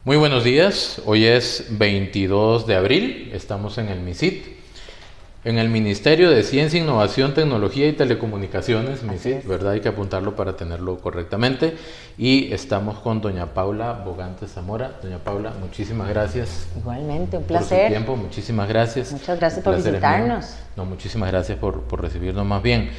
Muy buenos días, hoy es 22 de abril, estamos en el MICIT, en el Ministerio de Ciencia, Innovación, Tecnología y Telecomunicaciones, MICIT, ¿verdad? Hay que apuntarlo para tenerlo correctamente. Y estamos con doña Paula Bogante Zamora. Doña Paula, muchísimas gracias. Igualmente, un placer. Por su tiempo, muchísimas gracias. Muchas gracias por visitarnos. No, muchísimas gracias por recibirnos más bien.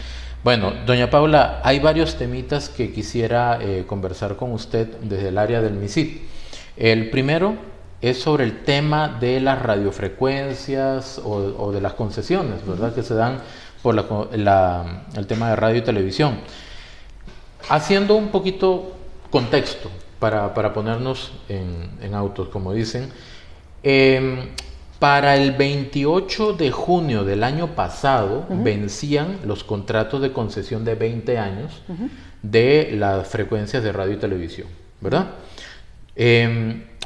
Bueno, doña Paula, hay varios temitas que quisiera conversar con usted desde el área del MICIT. El primero es sobre el tema de las radiofrecuencias o de las concesiones, ¿verdad? Que se dan por el tema de radio y televisión. Haciendo un poquito contexto para ponernos en autos, como dicen, para el 28 de junio del año pasado vencían los contratos de concesión de 20 años de las frecuencias de radio y televisión, ¿verdad?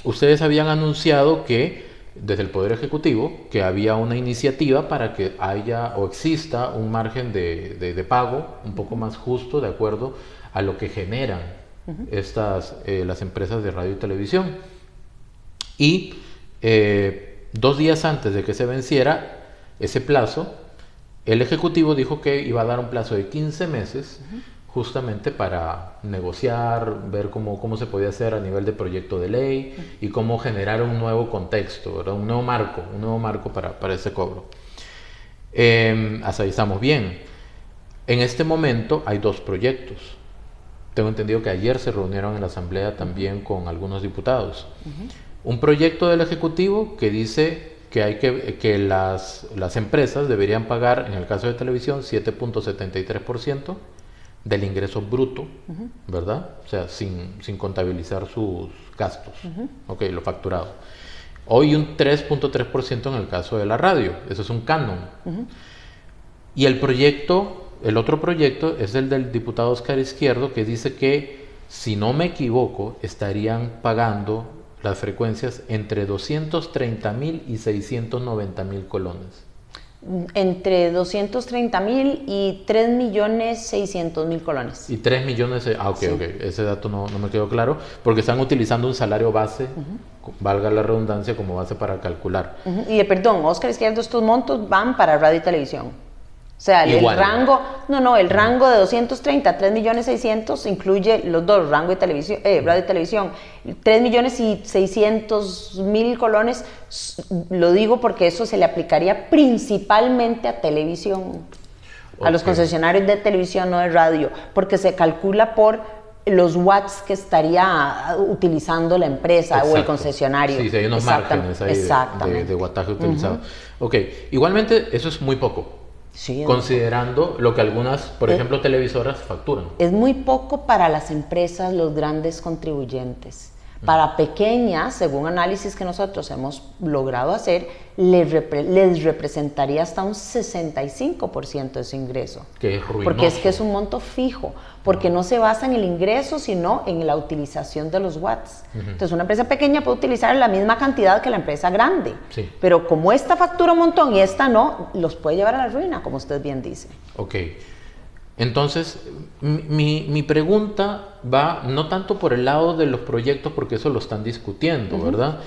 Ustedes habían anunciado que desde el Poder Ejecutivo que había una iniciativa para que haya o exista un margen de pago un poco más justo de acuerdo a lo que generan las empresas de radio y televisión. Y 2 días antes de que se venciera ese plazo, el Ejecutivo dijo que iba a dar un plazo de 15 meses justamente para negociar, ver cómo se podía hacer a nivel de proyecto de ley y cómo generar un nuevo contexto, ¿verdad? Un nuevo marco para ese cobro. Hasta ahí estamos bien. En este momento hay 2 proyectos. Tengo entendido que ayer se reunieron en la Asamblea también con algunos diputados. Un proyecto del Ejecutivo que dice que las empresas deberían pagar, en el caso de televisión, 7.73% del ingreso bruto, ¿verdad? O sea, sin contabilizar sus gastos, ok, lo facturado. Hoy un 3.3% en el caso de la radio, eso es un canon. Y el otro proyecto es el del diputado Oscar Izquierdo, que dice que, si no me equivoco, estarían pagando las frecuencias entre 230,000 y 690,000 colones. Entre 230,000 y 3.600.000 colones. Y 3 millones, ok, ese dato no me quedó claro, porque están utilizando un salario base, valga la redundancia, como base para calcular. Y perdón, Oscar Izquierdo, estos montos van para radio y televisión. O sea, el rango de 230 a 3.600.000 incluye los dos, rango y televisión, radio y televisión. 3.600.000 colones, lo digo porque eso se le aplicaría principalmente a televisión, a los concesionarios de televisión, no de radio, porque se calcula por los watts que estaría utilizando la empresa o el concesionario. Sí, hay unos márgenes ahí de wattaje utilizado. Ok, igualmente eso es muy poco. Sí, considerando lo que algunas, por ejemplo, televisoras facturan. Es muy poco para las empresas, los grandes contribuyentes. Para pequeñas, según análisis que nosotros hemos logrado hacer, les representaría hasta un 65% de ese ingreso. Que es ruinoso. Porque es que es un monto fijo, porque no se basa en el ingreso, sino en la utilización de los watts. Entonces, una empresa pequeña puede utilizar la misma cantidad que la empresa grande. Sí. Pero como esta factura un montón y esta no, los puede llevar a la ruina, como usted bien dice. Ok. Entonces, mi pregunta va no tanto por el lado de los proyectos, porque eso lo están discutiendo, ¿verdad?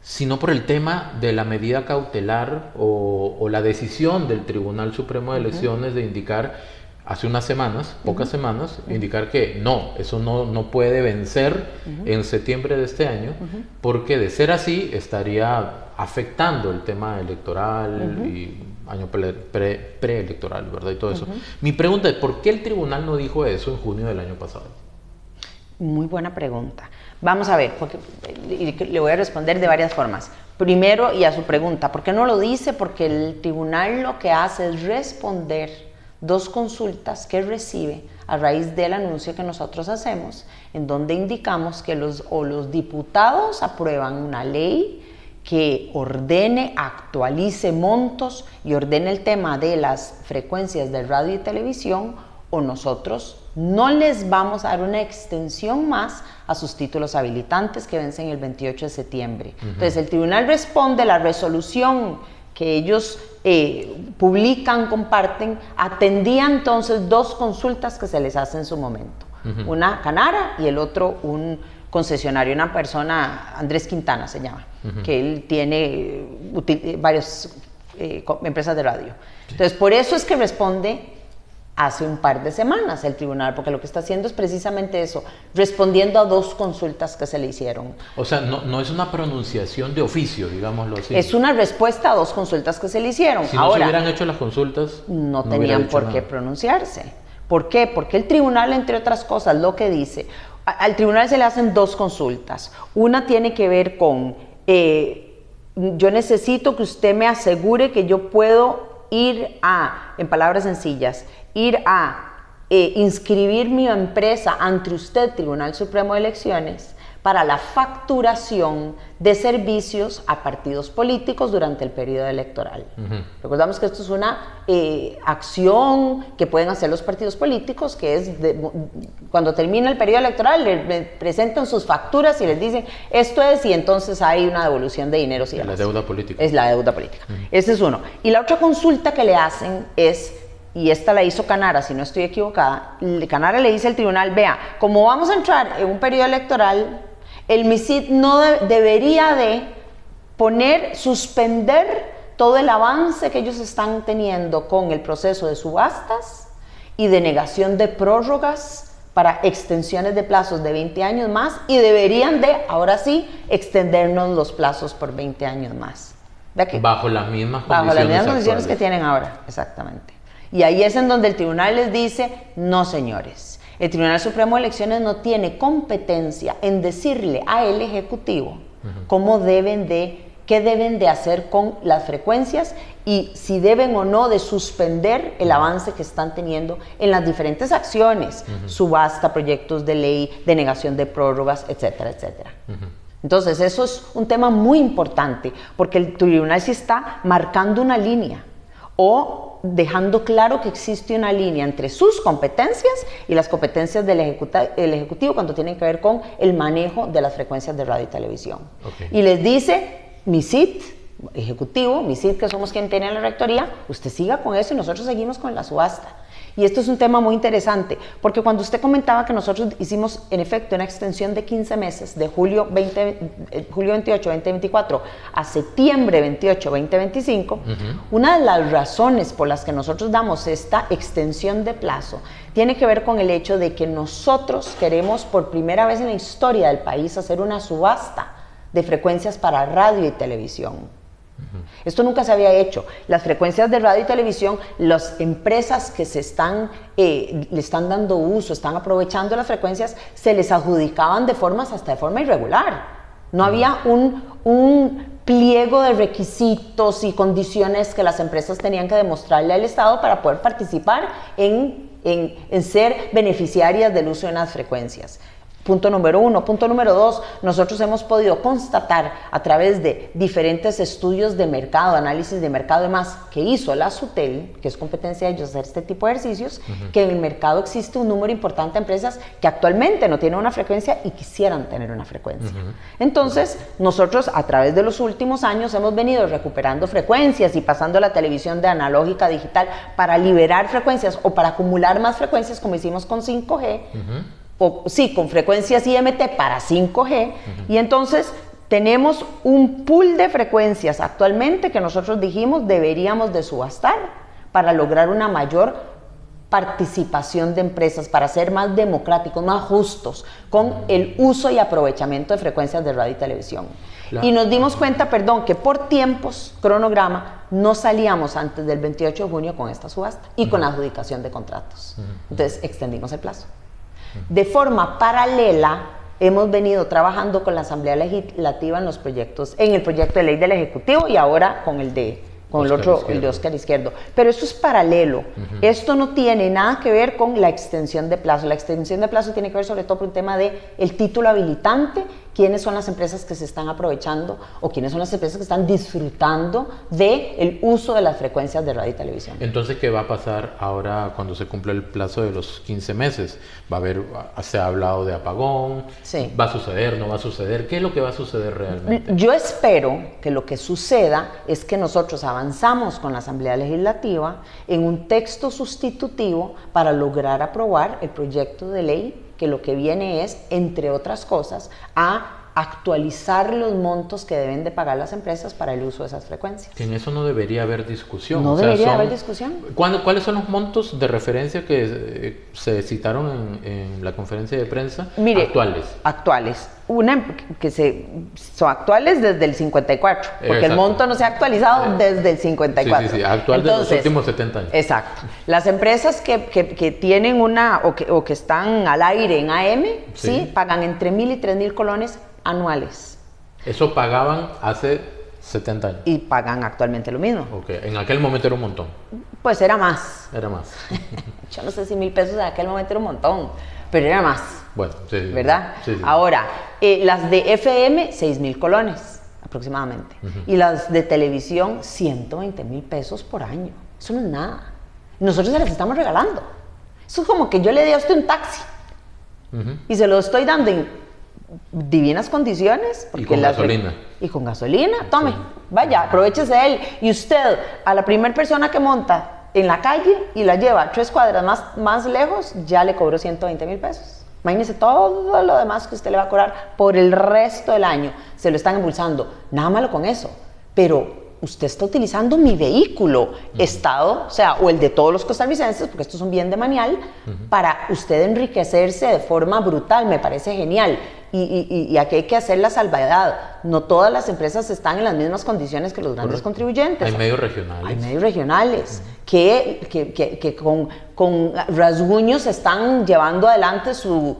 Sino por el tema de la medida cautelar o la decisión del Tribunal Supremo de Elecciones de indicar, hace unas semanas, pocas semanas, indicar que no, eso no puede vencer en septiembre de este año, porque de ser así estaría afectando el tema electoral y año preelectoral, ¿verdad? Y todo eso. Mi pregunta es, ¿por qué el tribunal no dijo eso en junio del año pasado? Muy buena pregunta. Vamos a ver, porque le voy a responder de varias formas. Primero, y a su pregunta, ¿por qué no lo dice? Porque el tribunal lo que hace es responder 2 consultas que recibe a raíz del anuncio que nosotros hacemos, en donde indicamos que los diputados aprueban una ley que ordene, actualice montos y ordene el tema de las frecuencias de radio y televisión, o nosotros no les vamos a dar una extensión más a sus títulos habilitantes que vencen el 28 de septiembre. Entonces, el tribunal responde, la resolución que ellos publican, comparten, atendía entonces 2 consultas que se les hace en su momento. Una canara y el otro un concesionario, una persona, Andrés Quintana se llama, que él tiene varias empresas de radio. Entonces, por eso es que responde hace un par de semanas el tribunal, porque lo que está haciendo es precisamente eso, respondiendo a 2 consultas que se le hicieron. O sea, no es una pronunciación de oficio, digámoslo así. Es una respuesta a 2 consultas que se le hicieron. Si no se hubieran hecho las consultas, no tenían por qué pronunciarse. ¿Por qué? Porque el tribunal, entre otras cosas, lo que dice, al tribunal se le hacen 2 consultas. Una tiene que ver con, yo necesito que usted me asegure que yo puedo ir a, en palabras sencillas, ir a inscribir mi empresa ante usted, Tribunal Supremo de Elecciones, para la facturación de servicios a partidos políticos durante el periodo electoral. Recordamos que esto es una acción que pueden hacer los partidos políticos, que es cuando termina el periodo electoral, le presentan sus facturas y les dicen esto es, y entonces hay una devolución de dinero. La deuda política. Es la deuda política. Ese es uno. Y la otra consulta que le hacen es, y esta la hizo Canara, si no estoy equivocada, Canara le dice al tribunal, vea, como vamos a entrar en un periodo electoral, el MISID no debería de suspender todo el avance que ellos están teniendo con el proceso de subastas y de negación de prórrogas para extensiones de plazos de 20 años más, y deberían de, ahora sí, extendernos los plazos por 20 años más. Bajo las mismas condiciones que tienen ahora, exactamente. Y ahí es en donde el tribunal les dice, no señores, el Tribunal Supremo de Elecciones no tiene competencia en decirle al Ejecutivo qué deben de hacer con las frecuencias y si deben o no de suspender el avance que están teniendo en las diferentes acciones, subasta, proyectos de ley, denegación de prórrogas, etcétera, etcétera. Entonces, eso es un tema muy importante, porque el tribunal sí está marcando una línea o dejando claro que existe una línea entre sus competencias y las competencias del Ejecutivo cuando tienen que ver con el manejo de las frecuencias de radio y televisión. Y les dice, MISID, Ejecutivo, MISID, que somos quien tiene la rectoría, usted siga con eso y nosotros seguimos con la subasta. Y esto es un tema muy interesante, porque cuando usted comentaba que nosotros hicimos, en efecto, una extensión de 15 meses, de julio 28, 2024 a septiembre 28, 2025, una de las razones por las que nosotros damos esta extensión de plazo tiene que ver con el hecho de que nosotros queremos, por primera vez en la historia del país, hacer una subasta de frecuencias para radio y televisión. Esto nunca se había hecho. Las frecuencias de radio y televisión, las empresas que le están dando uso, están aprovechando las frecuencias, se les adjudicaban hasta de forma irregular. No había un pliego de requisitos y condiciones que las empresas tenían que demostrarle al Estado para poder participar en ser beneficiarias del uso de unas frecuencias. Punto número 1. Punto número 2, nosotros hemos podido constatar a través de diferentes estudios de mercado, análisis de mercado y demás, que hizo la SUTEL, que es competencia de ellos hacer este tipo de ejercicios, que en el mercado existe un número importante de empresas que actualmente no tienen una frecuencia y quisieran tener una frecuencia. Entonces, nosotros a través de los últimos años hemos venido recuperando frecuencias y pasando la televisión de analógica a digital para liberar frecuencias o para acumular más frecuencias, como hicimos con 5G, con frecuencias IMT para 5G, y entonces tenemos un pool de frecuencias actualmente que nosotros dijimos deberíamos de subastar para lograr una mayor participación de empresas, para ser más democráticos, más justos con el uso y aprovechamiento de frecuencias de radio y televisión. Y nos dimos cuenta, que por tiempos, cronograma, no salíamos antes del 28 de junio con esta subasta y con la adjudicación de contratos. Entonces extendimos el plazo. De forma paralela, hemos venido trabajando con la Asamblea Legislativa en el proyecto de ley del Ejecutivo y ahora con el de Óscar Izquierdo. Pero eso es paralelo. Esto no tiene nada que ver con la extensión de plazo. La extensión de plazo tiene que ver sobre todo por un tema de el título habilitante, quiénes son las empresas que se están aprovechando o quiénes son las empresas que están disfrutando del uso de las frecuencias de radio y televisión. Entonces, ¿qué va a pasar ahora cuando se cumpla el plazo de los 15 meses? Se ha hablado de apagón, sí. ¿Va a suceder, no va a suceder? ¿Qué es lo que va a suceder realmente? Yo espero que lo que suceda es que nosotros avanzamos con la Asamblea Legislativa en un texto sustitutivo para lograr aprobar el proyecto de ley que lo que viene es, entre otras cosas, a actualizar los montos que deben de pagar las empresas para el uso de esas frecuencias. Que en eso no debería haber discusión. No debería haber discusión. ¿Cuáles son los montos de referencia que se citaron en la conferencia de prensa? Mire, actuales. Actuales. Son actuales desde el 54, porque Exacto. el monto no se ha actualizado desde el 54. Sí, actual. Entonces, de los últimos 70 años. Exacto. Las empresas que tienen o que están al aire en AM, sí, pagan entre 1.000 y 3.000 colones anuales. Eso pagaban hace 70 años. Y pagan actualmente lo mismo. Ok, en aquel momento era un montón. Pues era más. Era más. Yo no sé si 1.000 pesos en aquel momento era un montón, pero era más. Bueno, sí. ¿Verdad? Sí. Ahora, las de FM, 6.000 colones aproximadamente. Y las de televisión, 120.000 pesos por año. Eso no es nada. Nosotros se las estamos regalando. Eso es como que yo le dé a usted un taxi. Y se lo estoy dando en divinas condiciones. Y con gasolina. Y con gasolina, tome, vaya, aprovechese de él. Y usted, a la primera persona que monta en la calle y la lleva 3 cuadras más lejos, ya le cobró 120.000 pesos. Imagínese todo lo demás que usted le va a cobrar por el resto del año. Se lo están embolsando. Nada malo con eso. Pero usted está utilizando mi vehículo, Estado, o sea, o el de todos los costarricenses, porque esto es un bien de manial, para usted enriquecerse de forma brutal. Me parece genial. Y aquí hay que hacer la salvedad. No todas las empresas están en las mismas condiciones que los grandes contribuyentes. Hay medios regionales. Hay medios regionales que con rasguños están llevando adelante su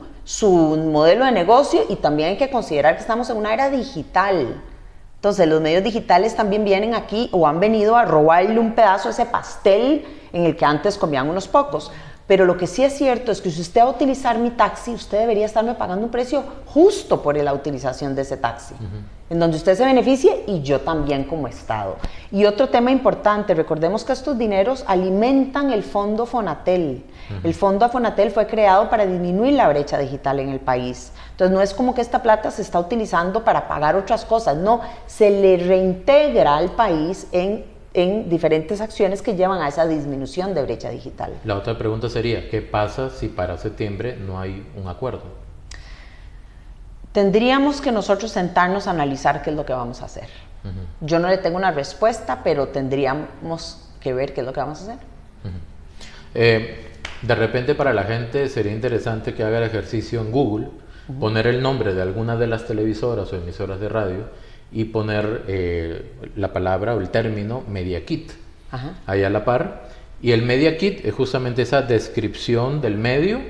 modelo de negocio, y también hay que considerar que estamos en una era digital. Entonces los medios digitales también vienen aquí o han venido a robarle un pedazo a ese pastel en el que antes comían unos pocos. Pero lo que sí es cierto es que si usted va a utilizar mi taxi, usted debería estarme pagando un precio justo por la utilización de ese taxi, en donde usted se beneficie y yo también como Estado. Y otro tema importante, recordemos que estos dineros alimentan el fondo Fonatel. El fondo Fonatel fue creado para disminuir la brecha digital en el país. Entonces no es como que esta plata se está utilizando para pagar otras cosas, no, se le reintegra al país en diferentes acciones que llevan a esa disminución de brecha digital. La otra pregunta sería, ¿qué pasa si para septiembre no hay un acuerdo? Tendríamos que nosotros sentarnos a analizar qué es lo que vamos a hacer. Yo no le tengo una respuesta, pero tendríamos que ver qué es lo que vamos a hacer. De repente para la gente sería interesante que haga el ejercicio en Google, poner el nombre de alguna de las televisoras o emisoras de radio y poner la palabra o el término Media Kit ahí a la par. Y el Media Kit es justamente esa descripción del medio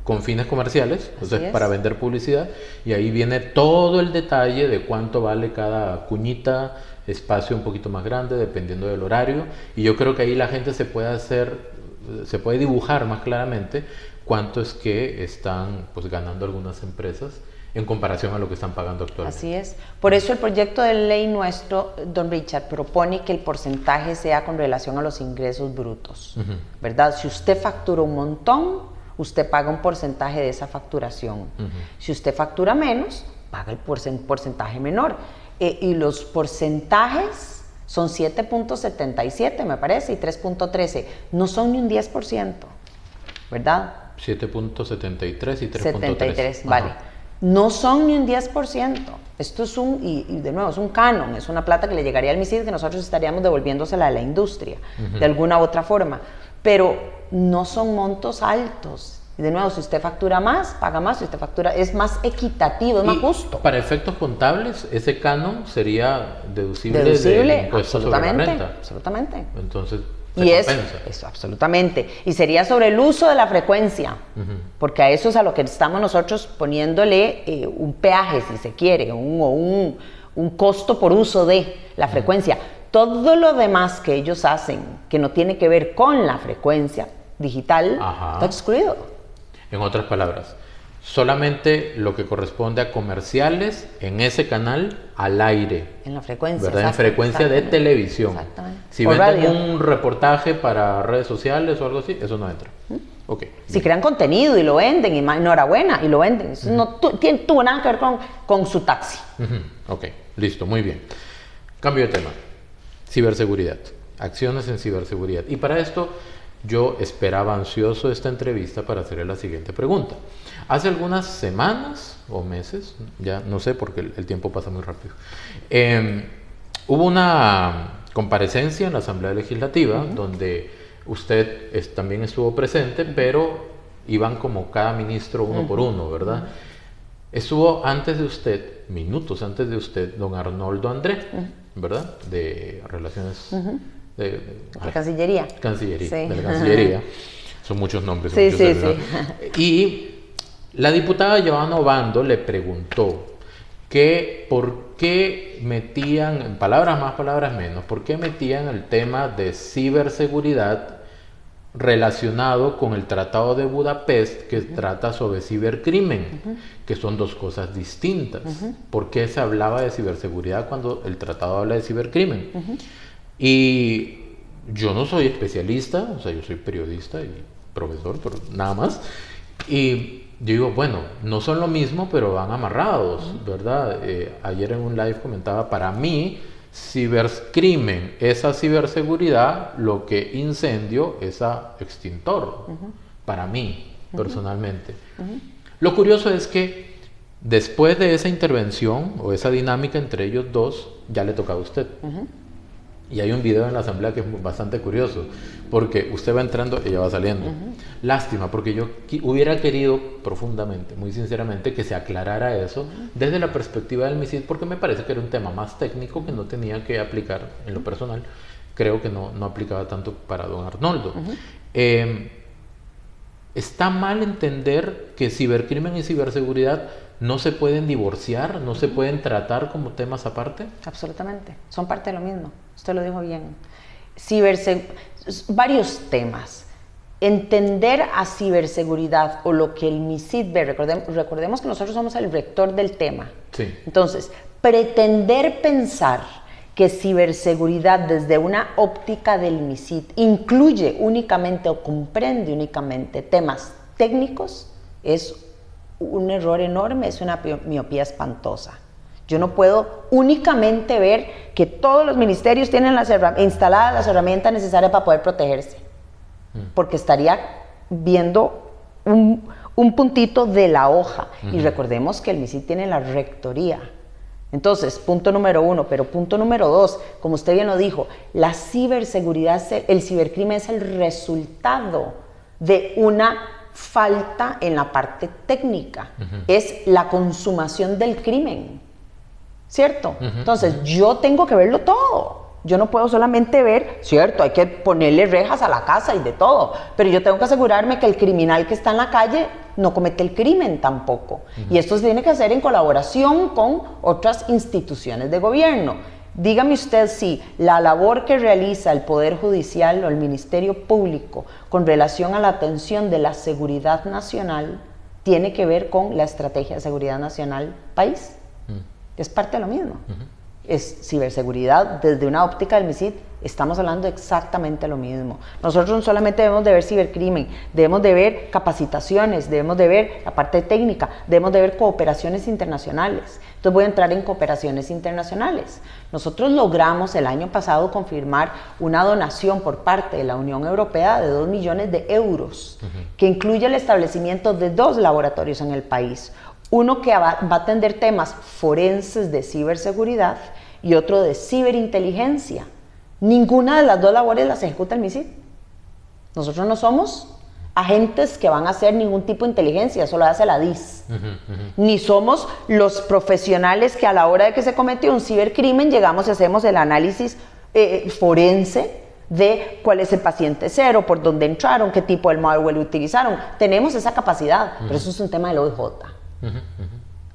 con fines comerciales, entonces para vender publicidad, y ahí viene todo el detalle de cuánto vale cada cuñita, espacio un poquito más grande dependiendo del horario, y yo creo que ahí la gente se puede dibujar más claramente cuánto es que están pues ganando algunas empresas en comparación a lo que están pagando actualmente. Así es. Por eso el proyecto de ley nuestro, don Richard, propone que el porcentaje sea con relación a los ingresos brutos, ¿verdad? Si usted factura un montón, usted paga un porcentaje de esa facturación. Si usted factura menos, paga el porcentaje menor. Y los porcentajes son 7.77, me parece, y 3.13. No son ni un 10%, ¿verdad? 7.73 y 3.3. 73, vale. No son ni un 10%. Esto es y de nuevo, es un canon, es una plata que le llegaría al MISID que nosotros estaríamos devolviéndosela a la industria, de alguna u otra forma. Pero no son montos altos. Y de nuevo, si usted factura más, paga más. Si usted factura, es más equitativo, es más justo. Para efectos contables, ese canon sería deducible del impuesto sobre la renta. Absolutamente. Entonces, y eso, absolutamente. Y sería sobre el uso de la frecuencia, porque a eso es a lo que estamos nosotros poniéndole un peaje, si se quiere, un costo por uso de la frecuencia. Todo lo demás que ellos hacen, que no tiene que ver con la frecuencia digital, está excluido. En otras palabras, solamente lo que corresponde a comerciales en ese canal al aire. En la frecuencia. ¿Verdad? En frecuencia de televisión. Exactamente. Si venden un reportaje para redes sociales o algo así, eso no entra. Okay. Si crean contenido y lo venden, y enhorabuena, y lo venden. Eso no tuvo nada que ver con su taxi. Ok, listo, muy bien. Cambio de tema. Ciberseguridad. Acciones en ciberseguridad. Y para esto yo esperaba ansioso esta entrevista para hacerle la siguiente pregunta. Hace algunas semanas o meses, ya no sé porque el tiempo pasa muy rápido, hubo una comparecencia en la Asamblea Legislativa donde usted también estuvo presente, pero iban como cada ministro uno por uno, ¿verdad? Estuvo antes de usted, minutos antes de usted, don Arnoldo André, ¿verdad? De Relaciones... de Cancillería. Cancillería, Sí. de la Cancillería. Son muchos nombres. Sí, muchos sí, términos. sí. Y la diputada Joana Obando le preguntó que por qué metían, en palabras más, palabras menos, por qué metían el tema de ciberseguridad relacionado con el Tratado de Budapest que trata sobre cibercrimen, que son dos cosas distintas. ¿Por qué se hablaba de ciberseguridad cuando el tratado habla de cibercrimen? Y yo no soy especialista, o sea, yo soy periodista y profesor, pero nada más. Y yo digo, bueno, no son lo mismo, pero van amarrados, ¿verdad? Ayer en un live comentaba, para mí, cibercrimen es a ciberseguridad lo que incendio es a extintor, para mí, personalmente. Lo curioso es que después de esa intervención o esa dinámica entre ellos dos, ya le tocaba a usted. Y hay un video en la asamblea que es bastante curioso, porque usted va entrando y ella va saliendo. Lástima, porque yo hubiera querido profundamente, muy sinceramente, que se aclarara eso desde la perspectiva del MISID, porque me parece que era un tema más técnico que no tenía que aplicar en lo personal. Creo que no aplicaba tanto para don Arnoldo. ¿Está mal entender que cibercrimen y ciberseguridad no se pueden divorciar, no se pueden tratar como temas aparte? Absolutamente, son parte de lo mismo. Usted lo dijo bien. Varios temas. Entender a ciberseguridad o lo que el MISID ve, recordemos que nosotros somos el rector del tema. Sí. Entonces, pretender pensar que ciberseguridad desde una óptica del MISID incluye únicamente o comprende únicamente temas técnicos es un error enorme, es una miopía espantosa. Yo no puedo únicamente ver que todos los ministerios tienen instaladas las herramientas necesarias para poder protegerse, porque estaría viendo un puntito de la hoja. Y recordemos que el MISID tiene la rectoría. Entonces, punto número 1, pero punto número 2, como usted bien lo dijo, la ciberseguridad, el cibercrimen es el resultado de una falta en la parte técnica, es la consumación del crimen, ¿cierto? Entonces, yo tengo que verlo todo. Yo no puedo solamente ver, cierto, hay que ponerle rejas a la casa y de todo, pero yo tengo que asegurarme que el criminal que está en la calle no comete el crimen tampoco. Y esto se tiene que hacer en colaboración con otras instituciones de gobierno. Dígame usted si la labor que realiza el Poder Judicial o el Ministerio Público con relación a la atención de la seguridad nacional tiene que ver con la estrategia de seguridad nacional país. Es parte de lo mismo. Es ciberseguridad desde una óptica del MISID, estamos hablando exactamente lo mismo. Nosotros no solamente debemos de ver cibercrimen, debemos de ver capacitaciones, debemos de ver la parte técnica, debemos de ver cooperaciones internacionales. Entonces voy a entrar en cooperaciones internacionales. Nosotros logramos el año pasado confirmar una donación por parte de la Unión Europea de 2 millones de euros, que incluye el establecimiento de 2 laboratorios en el país. Uno que va a atender temas forenses de ciberseguridad y otro de ciberinteligencia. Ninguna de las 2 labores las ejecuta el MISID. Nosotros no somos agentes que van a hacer ningún tipo de inteligencia, eso lo hace la DIS. Ni somos los profesionales que a la hora de que se cometió un cibercrimen llegamos y hacemos el análisis forense de cuál es el paciente cero, por dónde entraron, qué tipo de malware utilizaron. Tenemos esa capacidad, pero eso es un tema del OIJ.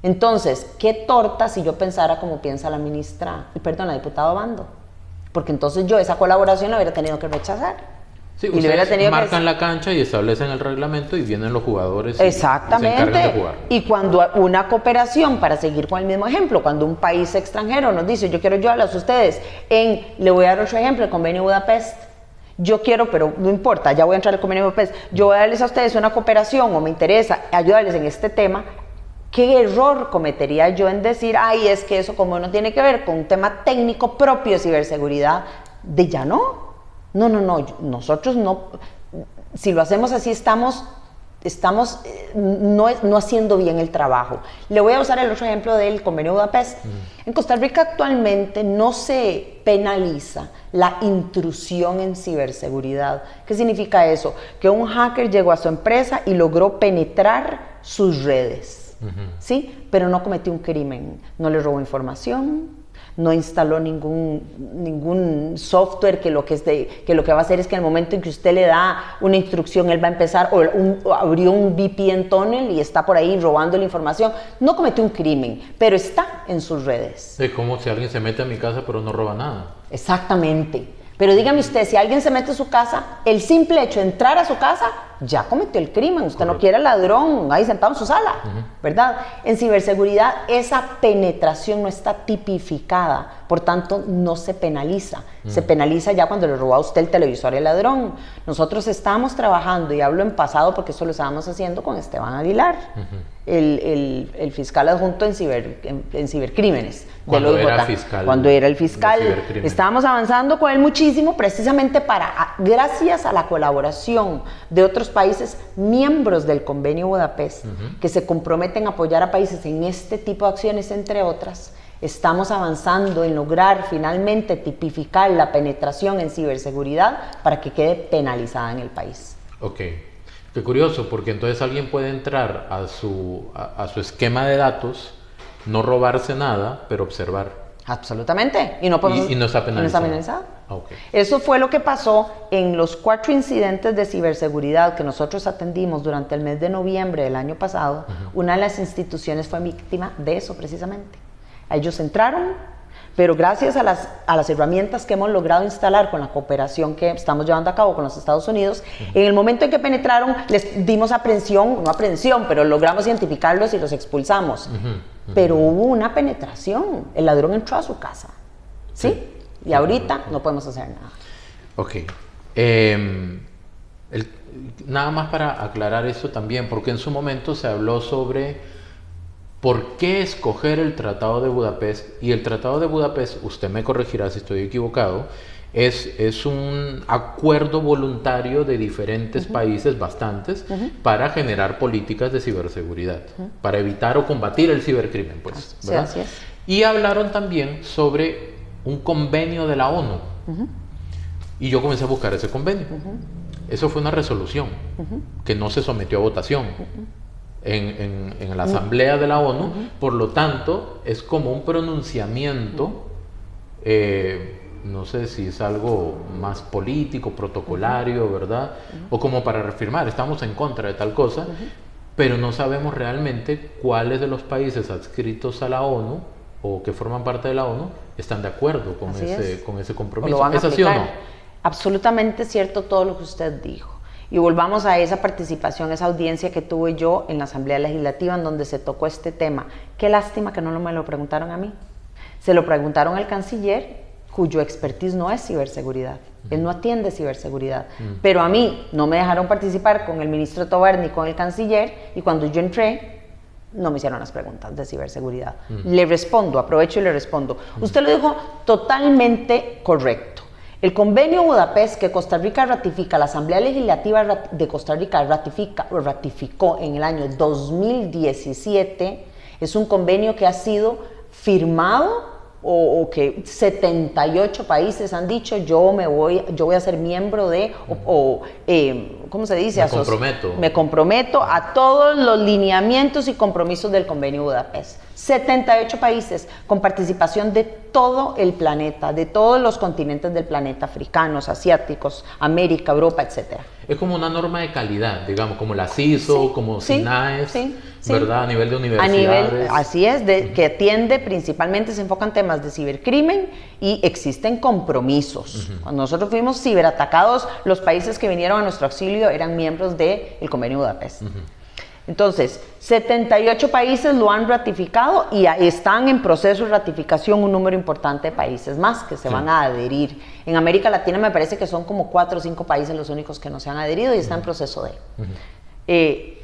Entonces, qué torta si yo pensara como piensa la diputada Obando, porque entonces yo esa colaboración la hubiera tenido que rechazar. Sí, y ustedes marcan la cancha y establecen el reglamento y vienen los jugadores exactamente, y se encargan de jugar. Y cuando una cooperación, para seguir con el mismo ejemplo, cuando un país extranjero nos dice, yo quiero ayudarles a ustedes le voy a dar otro ejemplo, el convenio Budapest. Yo quiero, pero no importa, ya voy a entrar al convenio Budapest, yo voy a darles a ustedes una cooperación o me interesa ayudarles en este tema. ¿Qué error cometería yo en decir, ay, es que eso como no tiene que ver con un tema técnico propio de ciberseguridad? De ya no. No, nosotros no. Si lo hacemos así, estamos no haciendo bien el trabajo. Le voy a usar el otro ejemplo del Convenio de Budapest. En Costa Rica actualmente no se penaliza la intrusión en ciberseguridad. ¿Qué significa eso? Que un hacker llegó a su empresa y logró penetrar sus redes, ¿sí? Pero no cometió un crimen, no le robó información, no instaló ningún software que lo que va a hacer es que en el momento en que usted le da una instrucción, él va a empezar, o abrió un VPN tunnel y está por ahí robando la información. No cometió un crimen, pero está en sus redes. Es como si alguien se mete a mi casa pero no roba nada. Exactamente. Pero dígame usted, si alguien se mete a su casa, el simple hecho de entrar a su casa ya cometió el crimen. Usted no quiere al ladrón ahí sentado en su sala, ¿verdad? En ciberseguridad esa penetración no está tipificada, por tanto no se penaliza. Se penaliza ya cuando le robó a usted el televisor al ladrón. Nosotros estamos trabajando, y hablo en pasado porque eso lo estábamos haciendo con Esteban Aguilar, el fiscal adjunto en cibercrímenes. Cuando era fiscal. Cuando era el fiscal. Estábamos avanzando con él muchísimo, precisamente gracias a la colaboración de otros países miembros del Convenio Budapest, que se comprometen a apoyar a países en este tipo de acciones, entre otras. Estamos avanzando en lograr finalmente tipificar la penetración en ciberseguridad para que quede penalizada en el país. Ok. Qué curioso, porque entonces alguien puede entrar a su esquema de datos, no robarse nada, pero observar. Absolutamente. Y no está penalizado. No está penalizado. Okay. Eso fue lo que pasó en los 4 incidentes de ciberseguridad que nosotros atendimos durante el mes de noviembre del año pasado. Una de las instituciones fue víctima de eso precisamente. Ellos entraron, pero gracias a las herramientas que hemos logrado instalar con la cooperación que estamos llevando a cabo con los Estados Unidos, en el momento en que penetraron les dimos aprehensión, no aprehensión, pero logramos identificarlos y los expulsamos. Pero hubo una penetración, el ladrón entró a su casa, ¿sí? Y ahorita no podemos hacer nada. Ok. Nada más para aclarar eso también, porque en su momento se habló sobre por qué escoger el Tratado de Budapest, y el Tratado de Budapest, usted me corregirá si estoy equivocado, es un acuerdo voluntario de diferentes países, bastantes, para generar políticas de ciberseguridad, para evitar o combatir el cibercrimen, pues, ¿verdad? Sí, así es. Y hablaron también sobre un convenio de la ONU, y yo comencé a buscar ese convenio. Eso fue una resolución que no se sometió a votación en la Asamblea de la ONU, por lo tanto, es como un pronunciamiento, no sé si es algo más político, protocolario, ¿verdad? O como para reafirmar, estamos en contra de tal cosa, pero no sabemos realmente cuáles de los países adscritos a la ONU o que forman parte de la ONU están de acuerdo con ese compromiso. ¿Es así o no? Absolutamente cierto todo lo que usted dijo. Y volvamos a esa participación, esa audiencia que tuve yo en la Asamblea Legislativa en donde se tocó este tema. Qué lástima que no me lo preguntaron a mí. Se lo preguntaron al canciller, cuyo expertise no es ciberseguridad. Él no atiende ciberseguridad. Pero a mí no me dejaron participar con el ministro Tobar ni con el canciller, y cuando yo entré, no me hicieron las preguntas de ciberseguridad. Le respondo, aprovecho y le respondo. Usted lo dijo totalmente correcto. El Convenio Budapest que Costa Rica ratifica, la Asamblea Legislativa de Costa Rica ratificó en el año 2017, es un convenio que ha sido firmado o que 78 países han dicho yo voy a ser miembro de, ¿cómo se dice? Me comprometo a todos los lineamientos y compromisos del Convenio Budapest. 78 países con participación de todo el planeta, de todos los continentes del planeta, africanos, asiáticos, América, Europa, etc. Es como una norma de calidad, digamos, como la CISO, como SINAES, ¿verdad? A nivel de universidades. Así es, que atiende principalmente, se enfocan temas de cibercrimen y existen compromisos. Cuando nosotros fuimos ciberatacados, los países que vinieron a nuestro auxilio eran miembros del Convenio Budapest. Entonces, 78 países lo han ratificado y están en proceso de ratificación un número importante de países más que se van a adherir. En América Latina me parece que son como 4 o 5 países los únicos que no se han adherido y están en proceso de.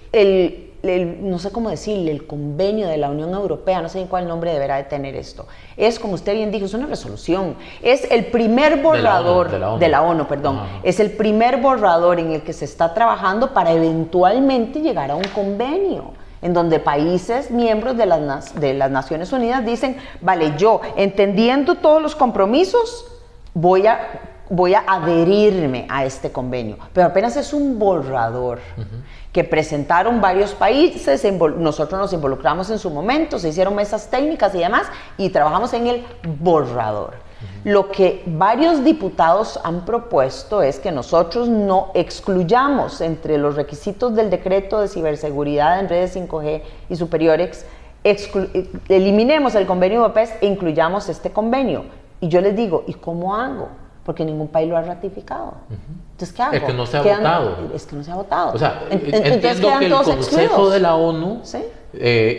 no sé cómo decirle, el convenio de la Unión Europea, no sé cuál nombre deberá de tener esto. Es, como usted bien dijo, es una resolución. Es el primer borrador de la ONU, perdón. Es el primer borrador en el que se está trabajando para eventualmente llegar a un convenio, en donde países miembros de las Naciones Unidas dicen, vale, yo, entendiendo todos los compromisos, voy a adherirme a este convenio. Pero apenas es un borrador que presentaron varios países, nosotros nos involucramos en su momento, se hicieron mesas técnicas y demás, y trabajamos en el borrador. Lo que varios diputados han propuesto es que nosotros no excluyamos entre los requisitos del decreto de ciberseguridad en redes 5G y superiores, eliminemos el convenio de Budapest e incluyamos este convenio. Y yo les digo, ¿y cómo hago? Porque ningún país lo ha ratificado. Entonces, ¿qué hago? Es que no se ha votado. Es que no se ha votado. O sea, entiendo que el Consejo de la ONU ¿sí?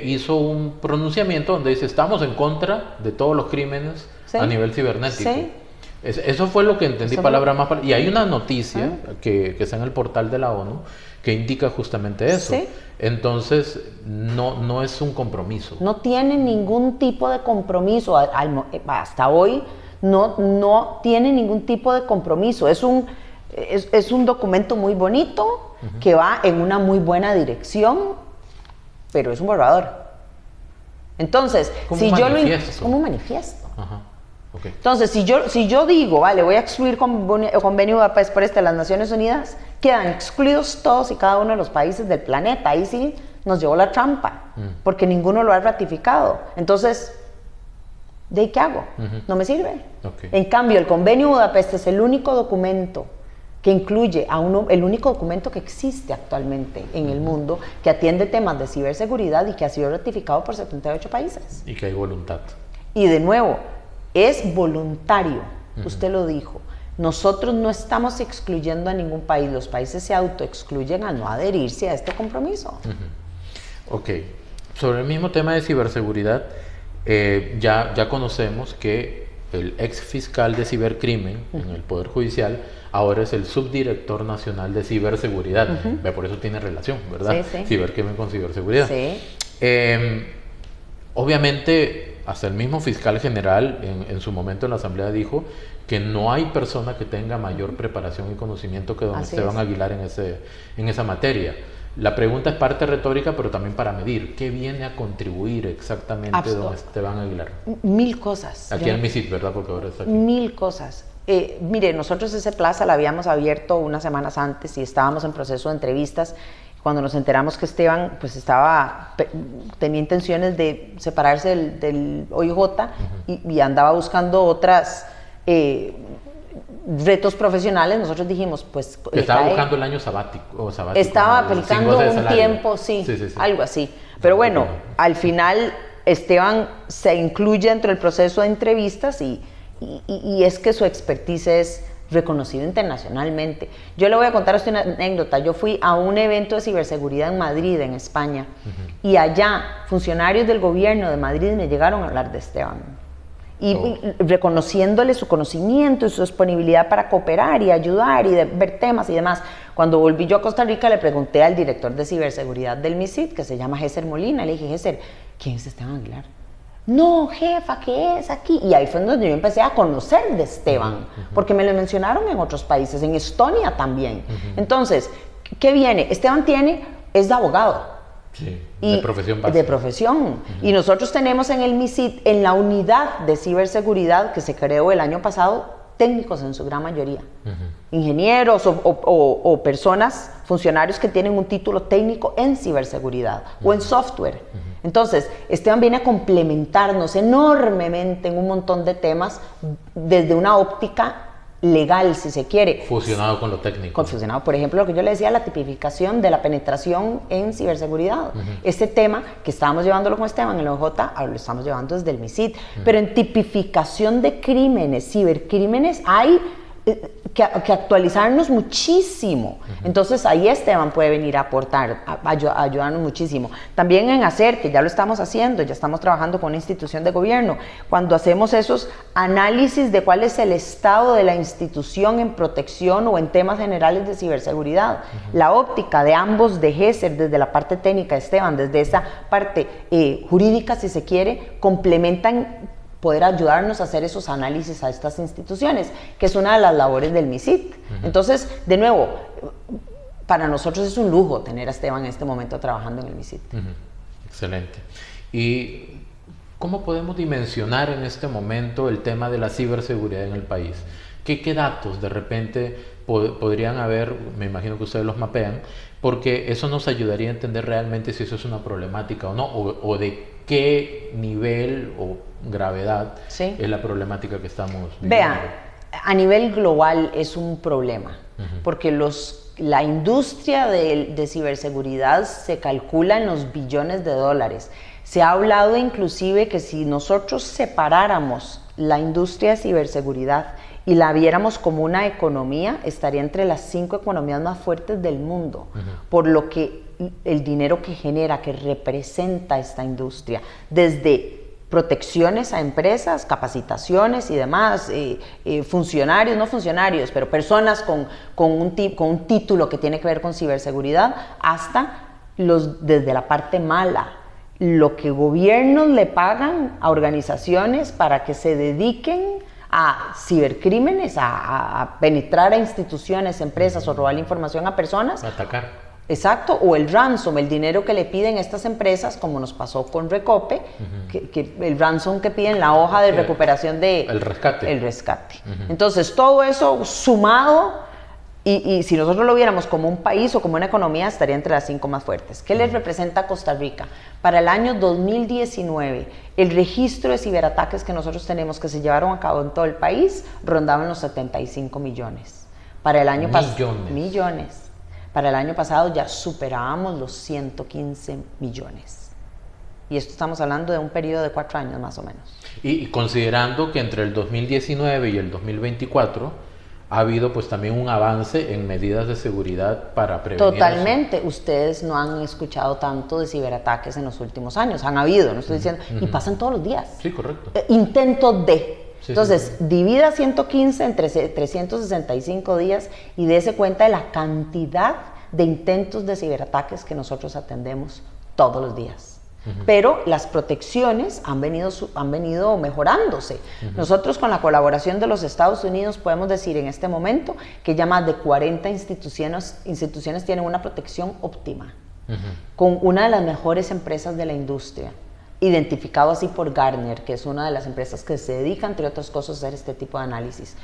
Hizo un pronunciamiento donde dice, estamos en contra de todos los crímenes ¿sí? a nivel cibernético. ¿Sí? Eso fue lo que entendí, palabra más. Y hay una noticia que está en el portal de la ONU que indica justamente eso. ¿Sí? Entonces, no es un compromiso. No tiene ningún tipo de compromiso. Hasta hoy no tiene ningún tipo de compromiso. Es un documento muy bonito que va en una muy buena dirección, pero es un borrador. Entonces, si yo como un manifiesto. Ajá. Okay. Entonces, si yo digo, vale, voy a excluir convenio de Budapest por las Naciones Unidas, quedan excluidos todos y cada uno de los países del planeta. Ahí sí nos llevó la trampa, porque ninguno lo ha ratificado. Entonces, ¿de qué hago? No me sirve. Okay. En cambio, el convenio de Budapest es el único documento que incluye el único documento que existe actualmente en el mundo que atiende temas de ciberseguridad y que ha sido ratificado por 78 países. Y que hay voluntad. Y de nuevo, es voluntario, usted lo dijo. Nosotros no estamos excluyendo a ningún país, los países se autoexcluyen al no adherirse a este compromiso. Ok, sobre el mismo tema de ciberseguridad, ya conocemos que el ex fiscal de cibercrimen en el Poder Judicial ahora es el subdirector nacional de ciberseguridad. Por eso tiene relación, ¿verdad? Sí, sí. Cibercrimen con ciberseguridad. Sí. Obviamente, hasta el mismo fiscal general en su momento en la Asamblea dijo que no hay persona que tenga mayor preparación y conocimiento que don Esteban Aguilar en esa materia. La pregunta es parte retórica, pero también para medir. ¿Qué viene a contribuir exactamente don Esteban Aguilar? 1000 cosas. Aquí en MISIT, ¿verdad? Porque ahora está aquí. 1000 cosas. Mire, nosotros ese plaza la habíamos abierto unas semanas antes y estábamos en proceso de entrevistas. Cuando nos enteramos que Esteban pues tenía intenciones de separarse del OIJ y andaba buscando otras retos profesionales, nosotros dijimos, pues... Estaba buscando el año sabático. Estaba aplicando un tiempo, sí, algo así. Pero bueno, al final Esteban se incluye dentro del proceso de entrevistas y es que su expertise es reconocido internacionalmente. Yo le voy a contar a usted una anécdota. Yo fui a un evento de ciberseguridad en Madrid, en España, y allá funcionarios del gobierno de Madrid me llegaron a hablar de Esteban. Y reconociéndole su conocimiento y su disponibilidad para cooperar y ayudar y ver temas y demás. Cuando volví yo a Costa Rica le pregunté al director de ciberseguridad del MISIT, que se llama Géser Molina, le dije, Géser, ¿quién es Esteban Aguilar? No, jefa, ¿qué es aquí? Y ahí fue donde yo empecé a conocer de Esteban, porque me lo mencionaron en otros países, en Estonia también. Entonces, ¿qué viene? Esteban es de abogado. Sí, de profesión básica. De profesión. Y nosotros tenemos en el MISIT, en la unidad de ciberseguridad que se creó el año pasado, técnicos en su gran mayoría. Ingenieros o personas, funcionarios que tienen un título técnico en ciberseguridad o en software. Entonces, Esteban viene a complementarnos enormemente en un montón de temas desde una óptica legal, si se quiere. Fusionado con lo técnico. Fusionado, por ejemplo, lo que yo le decía, la tipificación de la penetración en ciberseguridad. Este tema que estábamos llevándolo con Esteban en la OJ, ahora lo estamos llevando desde el MISIT. Pero en tipificación de crímenes, cibercrímenes, hay que actualizarnos muchísimo. Entonces ahí Esteban puede venir a aportar, a ayudarnos muchísimo. También en hacer, que ya lo estamos haciendo, ya estamos trabajando con una institución de gobierno, cuando hacemos esos análisis de cuál es el estado de la institución en protección o en temas generales de ciberseguridad. La óptica de ambos de GESER, desde la parte técnica, Esteban, desde esa parte jurídica, si se quiere, complementan poder ayudarnos a hacer esos análisis a estas instituciones, que es una de las labores del MISIT. Entonces, de nuevo, para nosotros es un lujo tener a Esteban en este momento trabajando en el MISIT. Excelente. ¿Y cómo podemos dimensionar en este momento el tema de la ciberseguridad en el país? ¿Qué datos de repente podrían haber? Me imagino que ustedes los mapean, porque eso nos ayudaría a entender realmente si eso es una problemática o no, o de qué nivel o gravedad es la problemática que estamos viviendo. Vean, a nivel global es un problema, porque la industria de ciberseguridad se calcula en los billones de dólares. Se ha hablado inclusive que si nosotros separáramos la industria de ciberseguridad y la viéramos como una economía, estaría entre las 5 economías más fuertes del mundo, por lo que el dinero que genera, que representa esta industria, desde protecciones a empresas, capacitaciones y demás, funcionarios, no funcionarios, pero personas con un título que tiene que ver con ciberseguridad, hasta desde la parte mala, lo que gobiernos le pagan a organizaciones para que se dediquen a cibercrímenes, a penetrar a instituciones, empresas o robar información a personas. Atacar. Exacto, o el ransom, el dinero que le piden estas empresas, como nos pasó con Recope, que el ransom que piden, la hoja de recuperación de... El rescate. El rescate. Entonces, todo eso sumado, y si nosotros lo viéramos como un país o como una economía, estaría entre las 5 más fuertes. ¿Qué les representa a Costa Rica? Para el año 2019, el registro de ciberataques que nosotros tenemos, que se llevaron a cabo en todo el país, rondaban los 75 millones. Para el año pasado... Millones. Para el año pasado ya superábamos los 115 millones. Y esto estamos hablando de un periodo de 4 años más o menos. Y considerando que entre el 2019 y el 2024 ha habido pues también un avance en medidas de seguridad para prevenir. Totalmente. Eso. Ustedes no han escuchado tanto de ciberataques en los últimos años. Han habido, no estoy diciendo, y pasan todos los días. Sí, correcto. Intentos de... Entonces, divida 115 entre 365 días y dése cuenta de la cantidad de intentos de ciberataques que nosotros atendemos todos los días. Pero las protecciones han venido mejorándose. Nosotros, con la colaboración de los Estados Unidos, podemos decir en este momento que ya más de 40 instituciones tienen una protección óptima, con una de las mejores empresas de la industria, identificado así por Gartner, que es una de las empresas que se dedica, entre otras cosas, a hacer este tipo de análisis.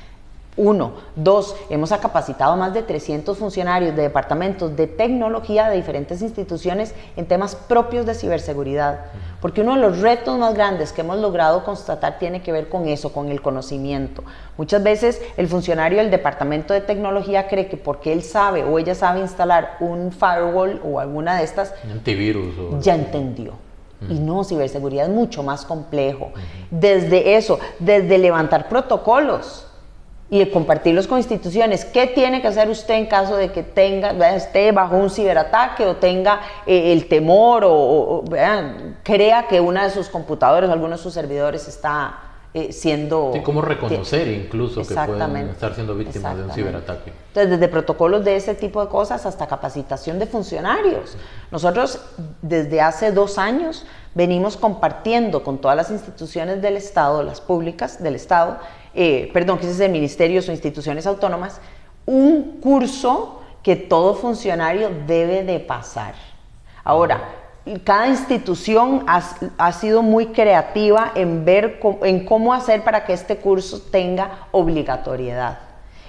1. 2. Hemos capacitado a más de 300 funcionarios de departamentos de tecnología de diferentes instituciones en temas propios de ciberseguridad. Porque uno de los retos más grandes que hemos logrado constatar tiene que ver con eso, con el conocimiento. Muchas veces el funcionario del departamento de tecnología cree que porque él sabe o ella sabe instalar un firewall o alguna de estas, antivirus, ya entendió. Y no, ciberseguridad es mucho más complejo. Desde eso, desde levantar protocolos y compartirlos con instituciones. ¿Qué tiene que hacer usted en caso de que esté bajo un ciberataque o tenga el temor crea que una de sus computadores o alguno de sus servidores está siendo... Sí, cómo reconocer incluso que pueden estar siendo víctimas de un ciberataque. Entonces, desde protocolos de ese tipo de cosas hasta capacitación de funcionarios. Nosotros, desde hace 2 años, venimos compartiendo con todas las instituciones del Estado, las públicas del Estado, quise decir ministerios o instituciones autónomas, un curso que todo funcionario debe de pasar. Ahora, cada institución ha sido muy creativa en ver en cómo hacer para que este curso tenga obligatoriedad.